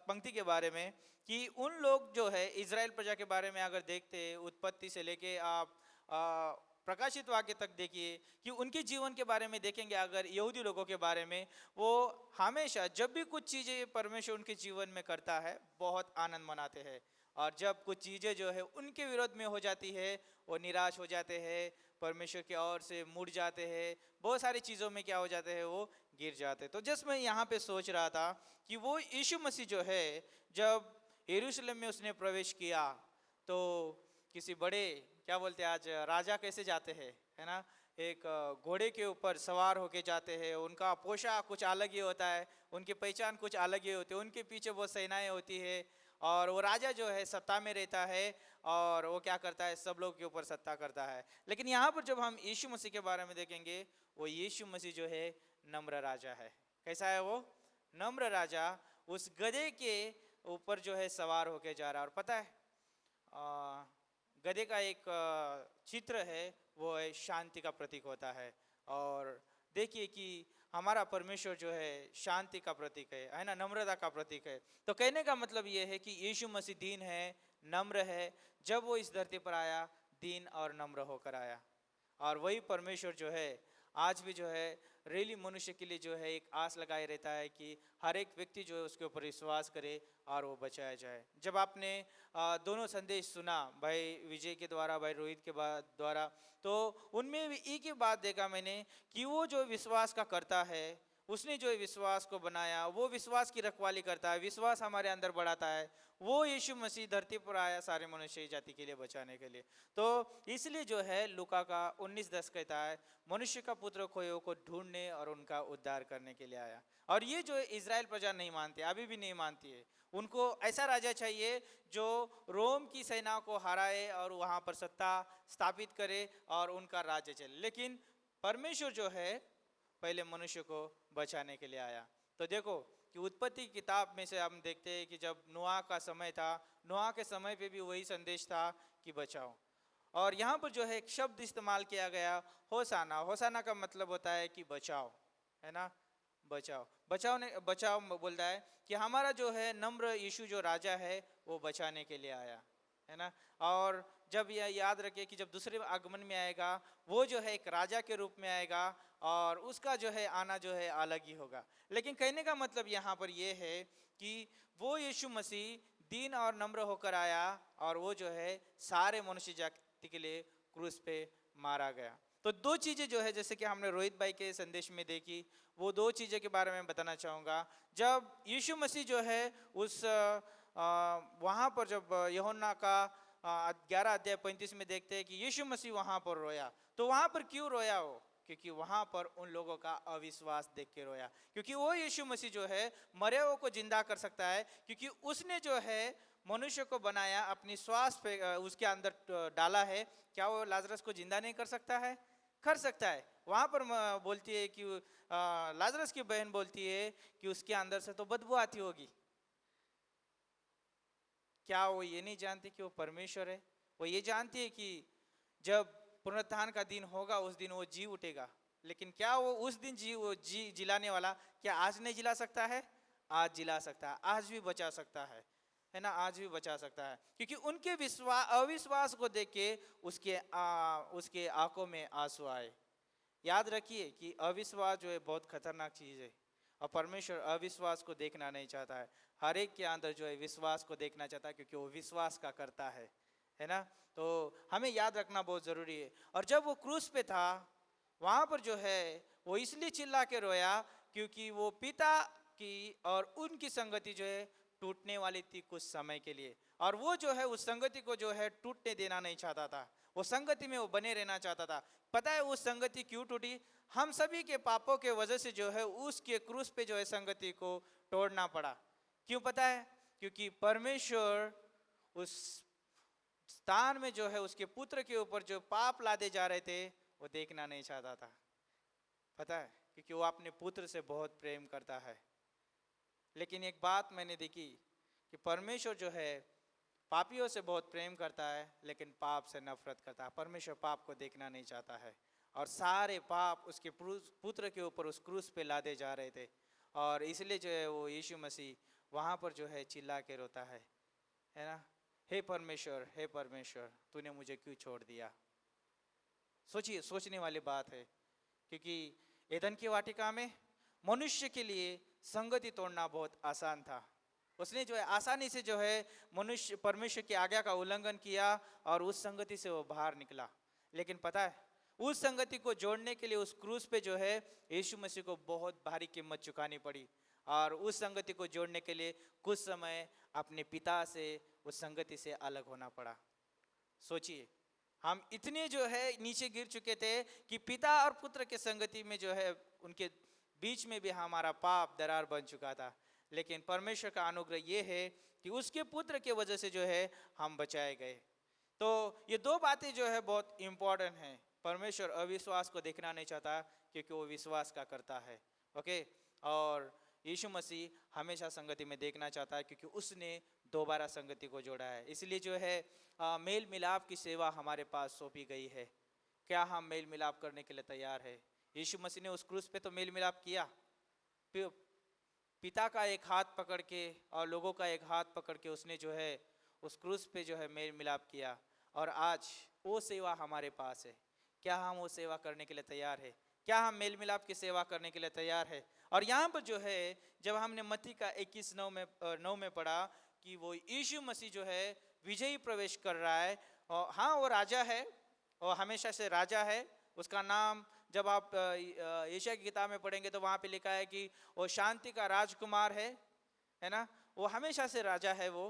पंक्ति के बारे में कि उन लोग जो है इज़राइल प्रजा के बारे में अगर देखते हैं, उत्पत्ति से लेके आप प्रकाशित वाक्य तक देखिए कि उनके जीवन के बारे में देखेंगे, अगर यहूदी लोगों के बारे में, वो हमेशा जब भी कुछ चीज़ें परमेश्वर उनके जीवन में करता है बहुत आनंद मनाते हैं, और जब कुछ चीज़ें जो है उनके विरोध में हो जाती है वो निराश हो जाते हैं, परमेश्वर की ओर से मुड़ जाते हैं, बहुत सारी चीज़ों में क्या हो जाते हैं, वो गिर जाते हैं। तो जस्ट मैं यहाँ पे सोच रहा था कि वो यीशु मसीह जो है जब यरूशलेम में उसने प्रवेश किया तो किसी बड़े, क्या बोलते हैं आज, राजा कैसे जाते हैं, है ना, एक घोड़े के ऊपर सवार होके जाते हैं, उनका पोशाक कुछ अलग ही होता है, उनकी पहचान कुछ अलग ही होती है, उनके पीछे वो सेनाएं होती है, और वो राजा जो है सत्ता में रहता है और वो क्या करता है, सब लोग के ऊपर सत्ता करता है। लेकिन यहाँ पर जब हम यीशु मसीह के बारे में देखेंगे, वो यीशु मसीह जो है नम्र राजा है। कैसा है वो? नम्र राजा उस गधे के ऊपर जो है सवार होके जा रहा है। और पता है गधे का एक चित्र है, वो है शांति का प्रतीक होता है। और देखिए कि हमारा परमेश्वर जो है शांति का प्रतीक है ना, नम्रता का प्रतीक है। तो कहने का मतलब ये है कि यीशु मसीह दीन है, नम्र है। जब वो इस धरती पर आया दीन और नम्र होकर आया, और वही परमेश्वर जो है आज भी जो है रेली मनुष्य के लिए जो है एक आस लगाए रहता है कि हर एक व्यक्ति जो है उसके ऊपर विश्वास करे और वो बचाया जाए। जब आपने दोनों संदेश सुना, भाई विजय के द्वारा, भाई रोहित के द्वारा, तो उनमें भी एक ही बात देखा मैंने कि वो जो विश्वास का करता है, उसने जो विश्वास को बनाया, वो विश्वास की रखवाली करता है, विश्वास हमारे अंदर बढ़ाता है। वो यीशु मसीह धरती पर आया सारे मनुष्य जाति के लिए बचाने के लिए। तो इसलिए जो है लूका का 19:10 कहता है, मनुष्य का पुत्र खोए को ढूंढने और उनका उद्धार करने के लिए आया। और ये जो इज़राइल प्रजा नहीं मानती, अभी भी नहीं मानती है। उनको ऐसा राजा चाहिए जो रोम की सेना को हराए और वहाँ पर सत्ता स्थापित करे और उनका राज्य चले। लेकिन परमेश्वर जो है पहले मनुष्य को बचाने के लिए आया। तो देखो कि उत्पत्ति किताब में से हम देखते हैं कि जब नोआ का समय था, नोआ के समय पे भी वही संदेश था कि बचाओ। और यहाँ पर जो है एक शब्द इस्तेमाल किया गया, होसाना। होसाना का मतलब होता है कि बचाओ, है ना, बचाओ। बचाओ बोलता है कि हमारा जो है नम्र यीशु जो राजा है वो बचाने के लिए आया, है ना। और जब यह याद रखे कि जब दूसरे आगमन में आएगा वो जो है एक राजा के रूप में आएगा और उसका जो है आना जो है अलग ही होगा। लेकिन कहने का मतलब यहाँ पर ये है कि वो यीशु मसीह दीन और नम्र होकर आया और वो जो है सारे मनुष्य जाति के लिए क्रूस पे मारा गया। तो दो चीज़ें जो है जैसे कि हमने रोहित भाई के संदेश में देखी, वो दो चीज़ें के बारे में बताना चाहूँगा। जब यीशु मसीह जो है उस वहाँ पर जब यूहन्ना का 11:35 में देखते हैं कि यीशु मसीह वहाँ पर रोया, तो वहाँ पर क्यों रोया वो? क्योंकि वहाँ पर उन लोगों का अविश्वास देख के रोया। क्योंकि वो यीशु मसीह जो है मरे हुए को जिंदा कर सकता है, क्योंकि उसने जो है मनुष्य को बनाया, अपनी श्वास पे उसके अंदर डाला है। क्या वो लाजरस को जिंदा नहीं कर सकता है? कर सकता है। वहाँ पर बोलती है कि लाजरस की बहन बोलती है कि उसके अंदर से तो बदबू आती होगी। क्या वो ये नहीं जानती कि वो परमेश्वर है? वो ये जानती है कि जब पुनरुत्थान का दिन होगा उस दिन वो जी उठेगा। लेकिन क्या वो उस दिन जिलाने वाला क्या आज नहीं जिला सकता है? आज जिला सकता है, आज भी बचा सकता है ना, आज भी बचा सकता है। क्योंकि उनके अविश्वास को देख के उसके आंखों में आंसू आए। याद रखिए कि अविश्वास जो है बहुत खतरनाक चीज़ है और परमेश्वर अविश्वास को देखना नहीं चाहता है। हर एक के अंदर जो है विश्वास को देखना चाहता है, क्योंकि वो विश्वास का करता है ना। तो हमें याद रखना बहुत ज़रूरी है। और जब वो क्रूस पे था वहाँ पर जो है वो इसलिए चिल्ला के रोया क्योंकि वो पिता की और उनकी संगति जो है टूटने वाली थी कुछ समय के लिए, और वो जो है उस संगति को जो है टूटने देना नहीं चाहता था। वो संगति में वो बने रहना चाहता था। पता है उस संगति क्यों टूटी? हम सभी के पापों के वजह से जो है उसके क्रूस पे जो है संगति को तोड़ना पड़ा। क्यों पता है? क्योंकि परमेश्वर उस स्थान में जो है उसके पुत्र के ऊपर जो पाप लादे जा रहे थे वो देखना नहीं चाहता था। पता है? क्योंकि वो अपने पुत्र से बहुत प्रेम करता है। लेकिन एक बात मैंने देखी कि परमेश्वर जो है पापियों से बहुत प्रेम करता है लेकिन पाप से नफरत करता है। परमेश्वर पाप को देखना नहीं चाहता है और सारे पाप उसके पुत्र के ऊपर उस क्रूस पे लादे जा रहे थे। और इसलिए जो है वो यीशु मसीह वहाँ पर जो है चिल्ला के रोता है ना, हे परमेश्वर तूने मुझे क्यों छोड़ दिया। सोचिए, सोचने वाली बात है। क्योंकि एदन की वाटिका में मनुष्य के लिए संगति तोड़ना बहुत आसान था। उसने जो है आसानी से जो है मनुष्य परमेश्वर की आज्ञा का उल्लंघन किया और उस संगति से वो बाहर निकला। लेकिन पता है, उस संगति को जोड़ने के लिए उस क्रूस पे जो है यीशु मसीह को बहुत भारी कीमत चुकानी पड़ी और उस संगति को जोड़ने के लिए कुछ समय अपने पिता से उस संगति से अलग होना पड़ा। सोचिए, हम इतने जो है नीचे गिर चुके थे कि पिता और पुत्र के संगति में जो है उनके बीच में भी हमारा पाप दरार बन चुका था। लेकिन परमेश्वर का अनुग्रह ये है कि उसके पुत्र के वजह से जो है हम बचाए गए। तो ये दो बातें जो है बहुत इंपॉर्टेंट हैं। परमेश्वर अविश्वास को देखना नहीं चाहता क्योंकि वो विश्वास का करता है। ओके, और यीशु मसीह हमेशा संगति में देखना चाहता है क्योंकि उसने दोबारा संगति को जोड़ा है। इसलिए जो है मेल मिलाप की सेवा हमारे पास सौंपी गई है। क्या हम मेल मिलाप करने के लिए तैयार है? यीशु मसीह ने उस क्रूस पे तो मेल मिलाप किया, पिता का एक हाथ पकड़ के और लोगों का एक हाथ पकड़ के उसने जो है उस क्रूस पे जो है मेल मिलाप किया। और आज वो सेवा हमारे पास है। क्या हम वो सेवा करने के लिए तैयार है? क्या हम मेल मिलाप की सेवा करने के लिए तैयार है? और यहाँ पर जो है जब हमने मत्ती का 21:9 में पढ़ा कि वो यीशु मसीह जो है विजयी प्रवेश कर रहा है। और हाँ, वो राजा है और हमेशा से राजा है। उसका नाम जब आप यशायाह की किताब में पढ़ेंगे तो वहाँ पे लिखा है कि वो शांति का राजकुमार है ना। वो हमेशा से राजा है वो,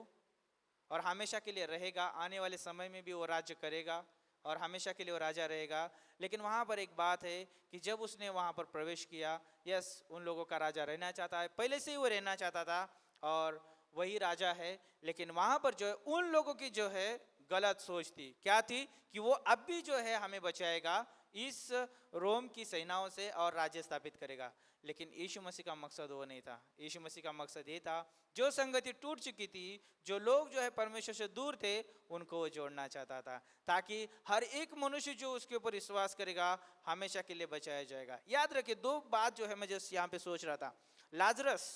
और हमेशा के लिए रहेगा। आने वाले समय में भी वो राज्य करेगा और हमेशा के लिए वो राजा रहेगा। लेकिन वहाँ पर एक बात है कि जब उसने वहाँ पर प्रवेश किया, यस, उन लोगों का राजा रहना चाहता है, पहले से ही वो रहना चाहता था और वही राजा है। लेकिन वहाँ पर जो है उन लोगों की जो है गलत सोच थी। क्या थी? कि वो अब भी जो है हमें बचाएगा इस रोम की सेनाओं से और राज्य स्थापित करेगा। लेकिन यीशु मसीह का मकसद वो नहीं था। यीशु मसीह का मकसद ये था, जो संगति टूट चुकी थी, जो लोग जो है परमेश्वर से दूर थे, उनको वो जोड़ना चाहता था, ताकि हर एक मनुष्य जो उसके ऊपर विश्वास करेगा हमेशा के लिए बचाया जाएगा। याद रखिए, दो बात जो है मैं जस्ट यहाँ पे सोच रहा था। लाजरस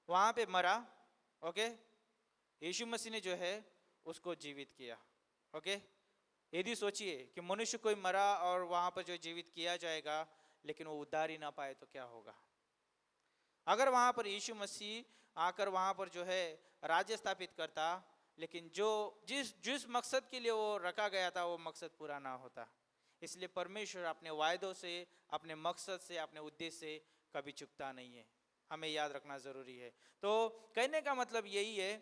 वहाँ पे मरा, ओके, यीशु मसीह ने जो है उसको जीवित किया। ओके, यदि सोचिए कि मनुष्य कोई मरा और वहाँ पर जो जीवित किया जाएगा लेकिन वो उद्धार ही ना पाए तो क्या होगा? अगर वहाँ पर यीशु मसीह आकर वहाँ पर जो है राज्य स्थापित करता, लेकिन जो जिस मकसद के लिए वो रखा गया था वो मकसद पूरा ना होता। इसलिए परमेश्वर अपने वायदों से, अपने मकसद से, अपने उद्देश्य से कभी चूकता नहीं है। हमें याद रखना जरूरी है। तो कहने का मतलब यही है,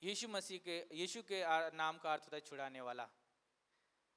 यीशु के नाम का अर्थ होता है छुड़ाने वाला।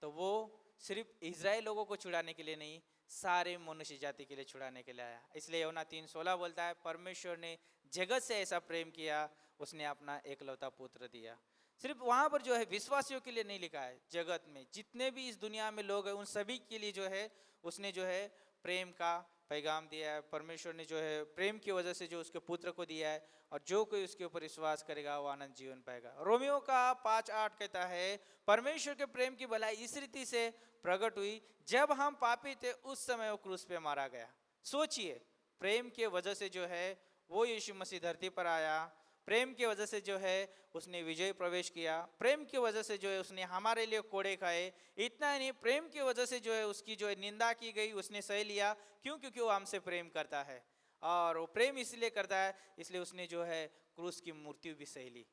तो वो सिर्फ इजराइल लोगों को छुड़ाने के लिए नहीं, सारे मनुष्य जाति के लिए छुड़ाने के लिए आया। इसलिए यूहन्ना 3:16 बोलता है, परमेश्वर ने जगत से ऐसा प्रेम किया, उसने अपना एकलौता पुत्र दिया। सिर्फ वहाँ पर जो है विश्वासियों के लिए नहीं लिखा है, जगत में जितने भी इस दुनिया में लोग हैं उन सभी के लिए जो है उसने जो है प्रेम का पैगाम दिया है। परमेश्वर ने जो है प्रेम की वजह से जो उसके पुत्र को दिया है, और जो कोई उसके ऊपर विश्वास करेगा वो आनंद जीवन पाएगा। रोमियो का 5:8 कहता है, परमेश्वर के प्रेम की भलाई इस रीति से प्रकट हुई, जब हम पापी थे उस समय वो क्रूस पे मारा गया। सोचिए, प्रेम के वजह से जो है वो यीशु मसीह धरती पर आया, प्रेम की वजह से जो है उसने विजय प्रवेश किया, प्रेम की वजह से जो है उसने हमारे लिए कोड़े खाए। इतना ही नहीं, प्रेम की वजह से जो है उसकी जो है निंदा की गई उसने सह लिया। क्यों? क्योंकि वो हमसे प्रेम करता है, और वो प्रेम इसलिए करता है इसलिए उसने जो है क्रूस की मृत्यु भी सह ली।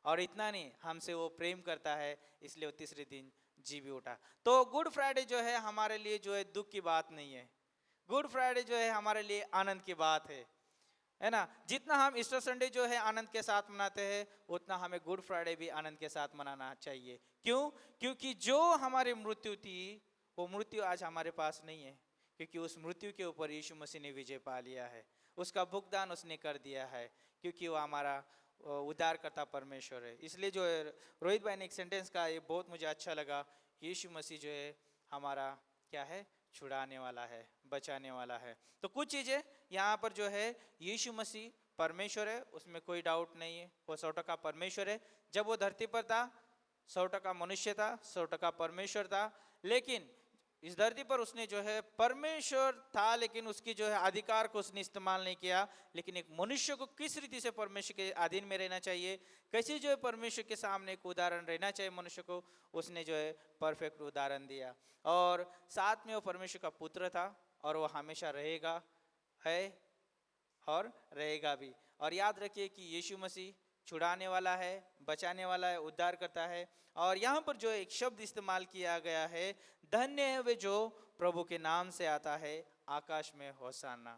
और इतना नहीं, हमसे वो प्रेम करता है इसलिए वो तीसरे दिन जी भी उठा। तो गुड फ्राइडे जो है हमारे लिए जो है दुख की बात नहीं है, गुड फ्राइडे जो है हमारे लिए आनंद की बात है ना। जितना हम ईस्टर संडे जो है आनंद के साथ मनाते हैं, उतना हमें गुड फ्राइडे भी आनंद के साथ मनाना चाहिए। क्यों? क्योंकि जो हमारी मृत्यु थी वो मृत्यु आज हमारे पास नहीं है, क्योंकि उस मृत्यु के ऊपर यीशु मसीह ने विजय पा लिया है, उसका भुगतान उसने कर दिया है, क्योंकि वो हमारा उद्धारकर्ता परमेश्वर है। इसलिए जो है रोहित भाई ने एक सेंटेंस कहा, ये बहुत मुझे अच्छा लगा। यीशु मसीह जो है हमारा क्या है, छुड़ाने वाला है, बचाने वाला है। तो कुछ चीज़ें यहाँ पर जो है, यीशु मसीह परमेश्वर है, उसमें कोई डाउट नहीं है, वो 100% परमेश्वर है। जब वो धरती पर था 100% मनुष्य था, 100% परमेश्वर था। लेकिन इस धरती पर उसने जो है परमेश्वर था, लेकिन उसकी जो है अधिकार को उसने इस्तेमाल नहीं किया। लेकिन एक मनुष्य को किस रीति से परमेश्वर के अधीन में रहना चाहिए, कैसे जो है परमेश्वर के सामने एक उदाहरण रहना चाहिए मनुष्य को, उसने जो है परफेक्ट उदाहरण दिया। और साथ में वो परमेश्वर का पुत्र था, और वो हमेशा रहेगा, है और रहेगा भी। और याद रखिए कि यीशु मसीह छुड़ाने वाला है, बचाने वाला है, उद्धार करता है। और यहाँ पर जो एक शब्द इस्तेमाल किया गया है, धन्य है वे जो प्रभु के नाम से आता है, आकाश में होशाना।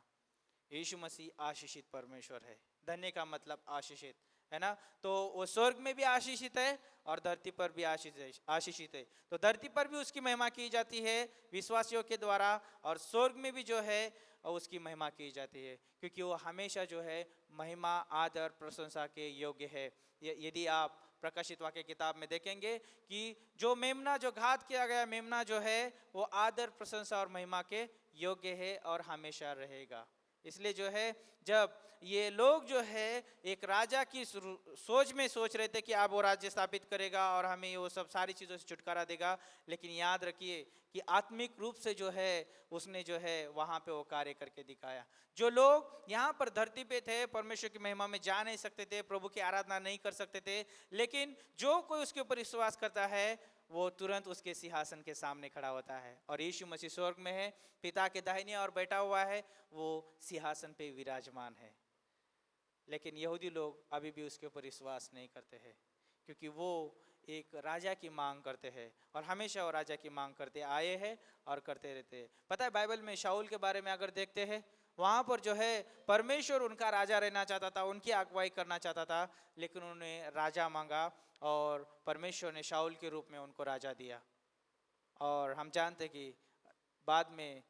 यीशु मसीह आशीषित परमेश्वर है। धन्य का मतलब आशीषित है ना, तो वो स्वर्ग में भी आशीषित है और धरती पर भी आशीषित है। तो धरती पर भी उसकी महिमा की जाती है विश्वासियों के द्वारा, और स्वर्ग में भी जो है उसकी महिमा की जाती है, क्योंकि वो हमेशा जो है महिमा, आदर, प्रशंसा के योग्य है। यदि आप प्रकाशित वाक्य किताब में देखेंगे कि जो मेमना, जो घात किया गया मेमना जो है, वो आदर, प्रशंसा और महिमा के योग्य है और हमेशा रहेगा। इसलिए जो है जब ये लोग जो है एक राजा की सोच में सोच रहे थे कि अब वो राज्य स्थापित करेगा और हमें वो सब सारी चीज़ों से छुटकारा देगा, लेकिन याद रखिए कि आत्मिक रूप से जो है उसने जो है वहाँ पे वो कार्य करके दिखाया। जो लोग यहाँ पर धरती पे थे, परमेश्वर की महिमा में जा नहीं सकते थे, प्रभु की आराधना नहीं कर सकते थे, लेकिन जो कोई उसके ऊपर विश्वास करता है वो तुरंत उसके सिंहासन के सामने खड़ा होता है। और यीशु मसीह स्वर्ग में है, पिता के दाहिने और बैठा हुआ है, वो सिंहासन पे विराजमान है। लेकिन यहूदी लोग अभी भी उसके ऊपर विश्वास नहीं करते हैं, क्योंकि वो एक राजा की मांग करते हैं, और हमेशा वो राजा की मांग करते आए हैं और करते रहते हैं। पता है बाइबल में शाऊल के बारे में अगर देखते हैं, वहाँ पर जो है परमेश्वर उनका राजा रहना चाहता था, उनकी अगुवाई करना चाहता था, लेकिन उन्होंने राजा मांगा और परमेश्वर ने शाऊल के रूप में उनको राजा दिया। और हम जानते हैं कि बाद में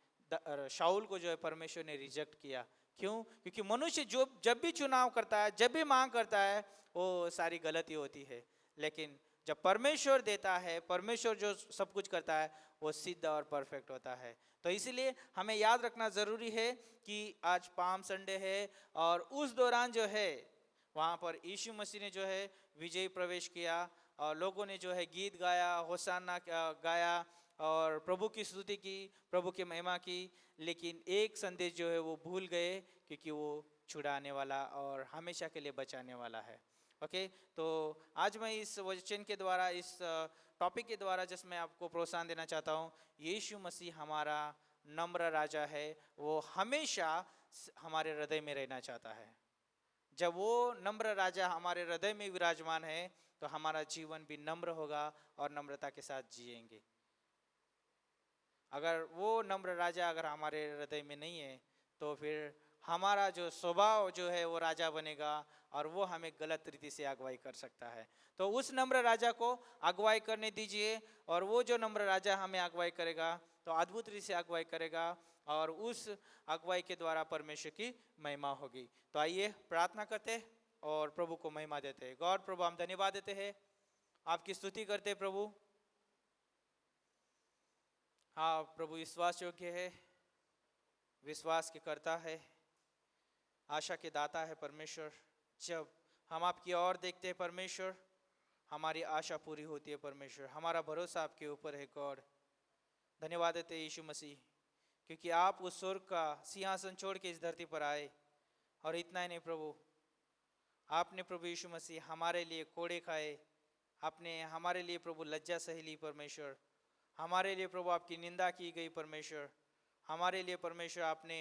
शाऊल को जो है परमेश्वर ने रिजेक्ट किया। क्यों? क्योंकि मनुष्य जो जब भी चुनाव करता है, जब भी मांग करता है, वो सारी गलती होती है। लेकिन जब परमेश्वर देता है, परमेश्वर जो सब कुछ करता है, वो सिद्ध और परफेक्ट होता है। तो इसलिए हमें याद रखना ज़रूरी है कि आज पाम संडे है, और उस दौरान जो है वहाँ पर यीशु मसीह ने जो है विजयी प्रवेश किया, और लोगों ने जो है गीत गाया, होशाना गाया और प्रभु की स्तुति की, प्रभु की महिमा की। लेकिन एक संदेश जो है वो भूल गए, क्योंकि वो छुड़ाने वाला और हमेशा के लिए बचाने वाला है। ओके, तो आज मैं इस वचन के द्वारा, इस टॉपिक के द्वारा जिसमें आपको प्रोत्साहन देना चाहता हूँ, यीशु मसीह हमारा नम्र राजा है, वो हमेशा हमारे हृदय में रहना चाहता है। जब वो नम्र राजा हमारे हृदय में विराजमान है, तो हमारा जीवन भी नम्र होगा और नम्रता के साथ जिएंगे। अगर वो नम्र राजा अगर हमारे हृदय में नहीं है, तो फिर हमारा जो स्वभाव जो है वो राजा बनेगा, और वो हमें गलत रीति से अगुवाई कर सकता है। तो उस नम्र राजा को अगुवाई करने दीजिए, और वो जो नम्र राजा हमें अगुवाई करेगा तो अद्भुत रीति से अगुवाई करेगा, और उस अगुवाई के द्वारा परमेश्वर की महिमा होगी। तो आइए प्रार्थना करते और प्रभु को महिमा देते हैं। गॉड, प्रभु हम धन्यवाद देते हैं, आपकी स्तुति करते हैं प्रभु। हाँ प्रभु, विश्वास योग्य है, विश्वास के करता है, आशा के दाता है परमेश्वर। जब हम आपकी ओर देखते हैं परमेश्वर, हमारी आशा पूरी होती है परमेश्वर। हमारा भरोसा आपके ऊपर है गॉड। धन्यवाद देते हैं यीशु मसीह, क्योंकि आप उस स्वर्ग का सिंहासन छोड़ के इस धरती पर आए। और इतना ही नहीं प्रभु, आपने प्रभु यीशु मसीह हमारे लिए कोड़े खाए, आपने हमारे लिए प्रभु लज्जा सही ली परमेश्वर, हमारे लिए प्रभु आपकी निंदा की गई परमेश्वर, हमारे लिए परमेश्वर आपने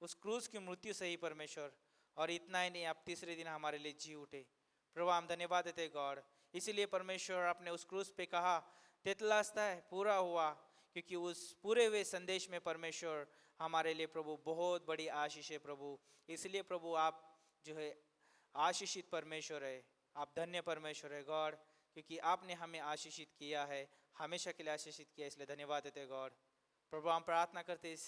उस क्रूस की मृत्यु सही परमेश्वर। और इतना ही नहीं, आप तीसरे दिन हमारे लिए जी उठे प्रभु। हम धन्यवाद देते गॉड। इसीलिए परमेश्वर आपने उस क्रूस पे कहा तेतलास्ताय, पूरा हुआ, क्योंकि उस पूरे हुए संदेश में परमेश्वर हमारे लिए प्रभु बहुत बड़ी आशीष है प्रभु। इसलिए प्रभु आप जो है आशीषित परमेश्वर है, आप धन्य परमेश्वर है गॉड, क्योंकि आपने हमें आशीषित किया है, हमेशा के लिए आशीषित किया। इसलिए धन्यवाद देते गॉड। प्रभु हम प्रार्थना करते इस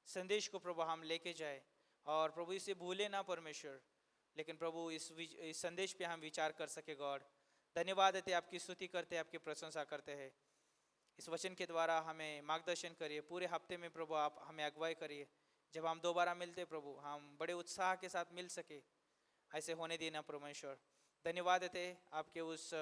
संदेश को प्रभु हम लेके जाए, और प्रभु इसे भूले ना परमेश्वर, लेकिन प्रभु इस संदेश पे हम विचार कर सके गॉड। धन्यवाद देते, आपकी स्तुति करते, आपकी प्रशंसा करते हैं। इस वचन के द्वारा हमें मार्गदर्शन करिए, पूरे हफ्ते में प्रभु आप हमें अगुवाई करिए। जब हम दोबारा मिलते प्रभु, हम बड़े उत्साह के साथ मिल सके, ऐसे होने देना परमेश्वर। धन्यवाद देते आपके उस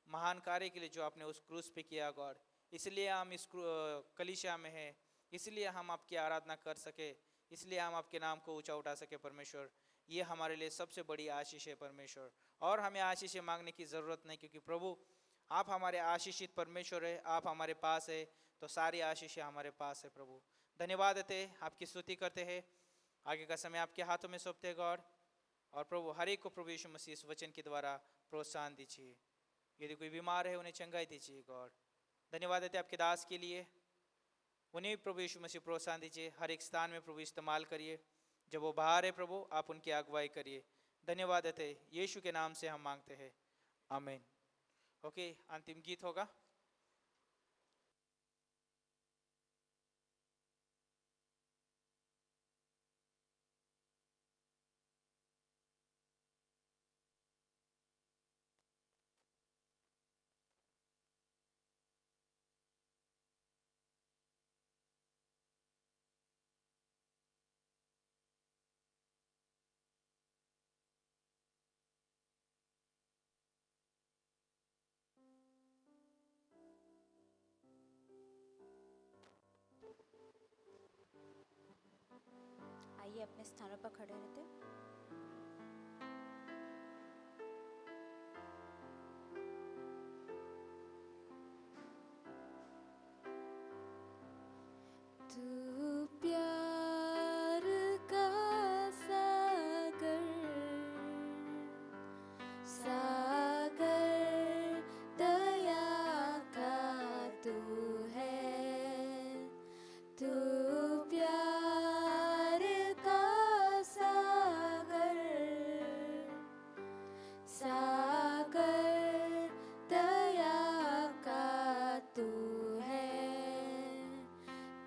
महान कार्य के लिए जो आपने उस क्रूस पे किया गॉड। इसलिए हम इस कलीसिया में हैं, इसलिए हम आपकी आराधना कर सके, इसलिए हम आपके नाम को ऊंचा उठा सके परमेश्वर। ये हमारे लिए सबसे बड़ी आशीष है परमेश्वर, और हमें आशीष मांगने की ज़रूरत नहीं, क्योंकि प्रभु आप हमारे आशीषित परमेश्वर है, आप हमारे पास है, तो सारी आशीषें हमारे पास है प्रभु। धन्यवाद देते, आपकी स्तुति करते हैं। आगे का समय आपके हाथों में सौंपते हैं गॉड, और प्रभु हर एक को प्रभु यीशु मसीह इस वचन के द्वारा प्रोत्साहन दीजिए। यदि कोई बीमार है उन्हें चंगाई दीजिए गॉड। धन्यवाद देते आपके दास के लिए, उन्हें भी प्रभु यीशु मसीह प्रोत्साहन दीजिए। हर एक स्थान में प्रभु इस्तेमाल करिए, जब वो बाहर है प्रभु आप उनकी अगुवाई करिए। धन्यवाद देते, यीशु के नाम से हम मांगते हैं, आमीन। ओके, अंतिम गीत होगा। आइए अपने स्थानों पर खड़े रहते। तू प्यार का सागर, सागर दया का तू है। तू प्यार का सागर, सागर दया का तू है।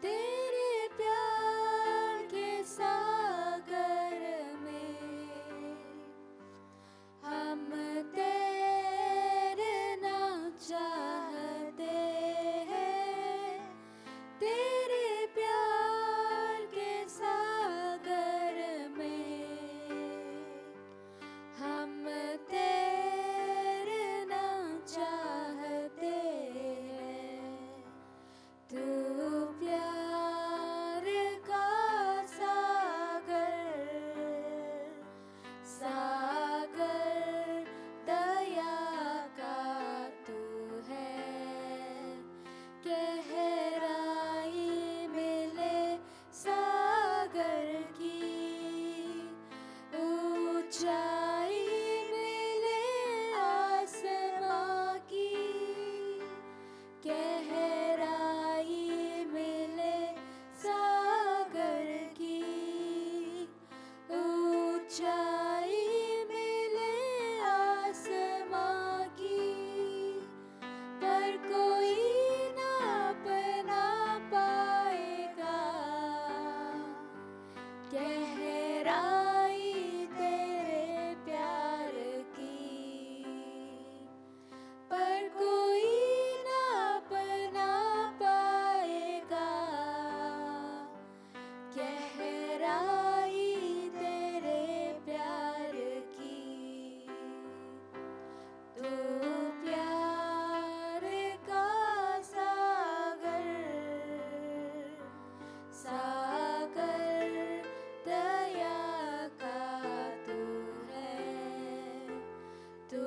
तेरे प्यार के सागर में हम तैरना चाहते हैं। तेरे प्यार के सागर में हम तैरना चाहते हैं। तू प्यार का सागर, सागर दया का तू है। गहराई मिले सागर की, ऊंचाई मिले आसमां की। गहराई मिले सागर की, ऊंचाई मिले आसमां की। पर कोई नाप ना पाएगा गहराई तेरे प्यार की। पर कोई नाप ना पाएगा गहराई तेरे प्यार की। तू प्यार का सागर, सागर दया का तू है। तू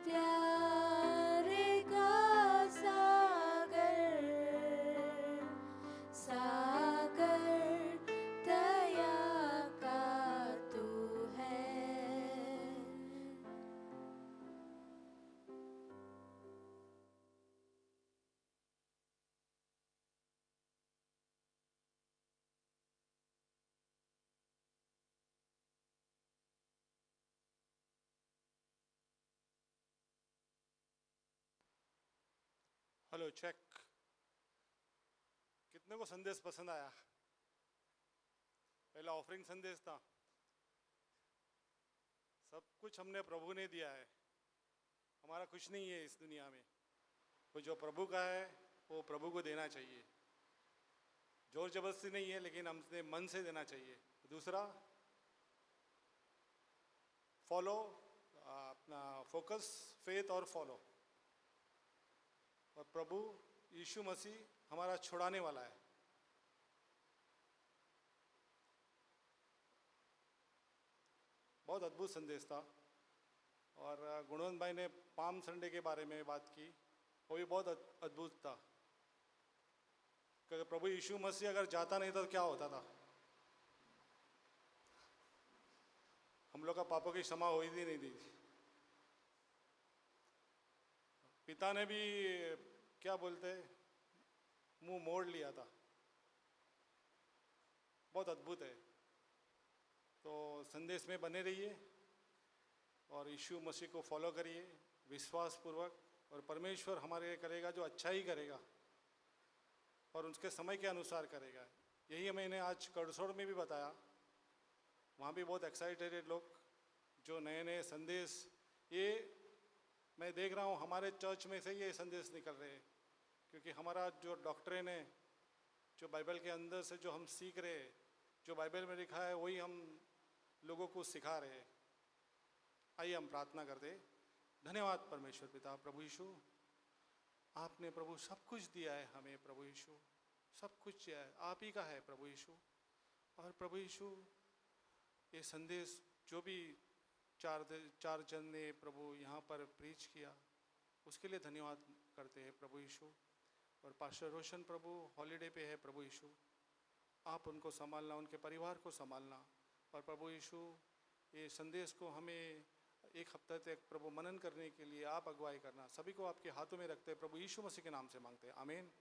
प्यार का सागर, सागर दया का तू है। Hello check. कितने को संदेश पसंद आया? पहला ऑफरिंग संदेश था। सब कुछ हमने प्रभु ने दिया है, हमारा कुछ नहीं है इस दुनिया में। वो जो प्रभु का है वो प्रभु को देना चाहिए, जोर जबरदस्ती नहीं है, लेकिन हमसे मन से देना चाहिए। दूसरा, फॉलो, अपना फोकस, फेथ और फॉलो। और प्रभु यीशु मसीह हमारा छुड़ाने वाला है। बहुत अद्भुत संदेश था। और गुणवंत भाई ने पाम संडे के बारे में बात की, वो भी बहुत अद्भुत था। क्योंकि प्रभु यीशु मसीह अगर जाता नहीं था तो क्या होता था? हम लोग का पापों की क्षमा हो ही नहीं थी। पिता ने भी क्या बोलते, मुंह मोड़ लिया था। बहुत अद्भुत है। तो संदेश में बने रहिए और यीशु मसीह को फॉलो करिए विश्वास पूर्वक, और परमेश्वर हमारे लिए करेगा जो अच्छा ही करेगा और उसके समय के अनुसार करेगा। यही मैंने आज करसोड़ में भी बताया। वहाँ भी बहुत एक्साइटेड है लोग, जो नए नए संदेश, ये मैं देख रहा हूँ हमारे चर्च में से ये संदेश निकल रहे हैं। क्योंकि हमारा जो डॉक्ट्रिन है, जो बाइबल के अंदर से जो हम सीख रहे हैं, जो बाइबल में लिखा है वही हम लोगों को सिखा रहे हैं। आइए हम प्रार्थना करते हैं। धन्यवाद परमेश्वर पिता, प्रभु यीशु, आपने प्रभु सब कुछ दिया है हमें। प्रभु यीशु सब कुछ दिया है, आप ही का है प्रभु यीशु। और प्रभु यीशु ये संदेश जो भी चार जन ने प्रभु यहाँ पर प्रीच किया, उसके लिए धन्यवाद करते हैं प्रभु यीशु। और पास्टर रोशन प्रभु हॉलीडे पे है प्रभु यीशु, आप उनको संभालना, उनके परिवार को संभालना। और प्रभु यीशु ये संदेश को हमें एक हफ्ते तक प्रभु मनन करने के लिए आप अगुवाई करना। सभी को आपके हाथों में रखते हैं प्रभु यीशु मसीह के नाम से मांगते हैं, आमीन।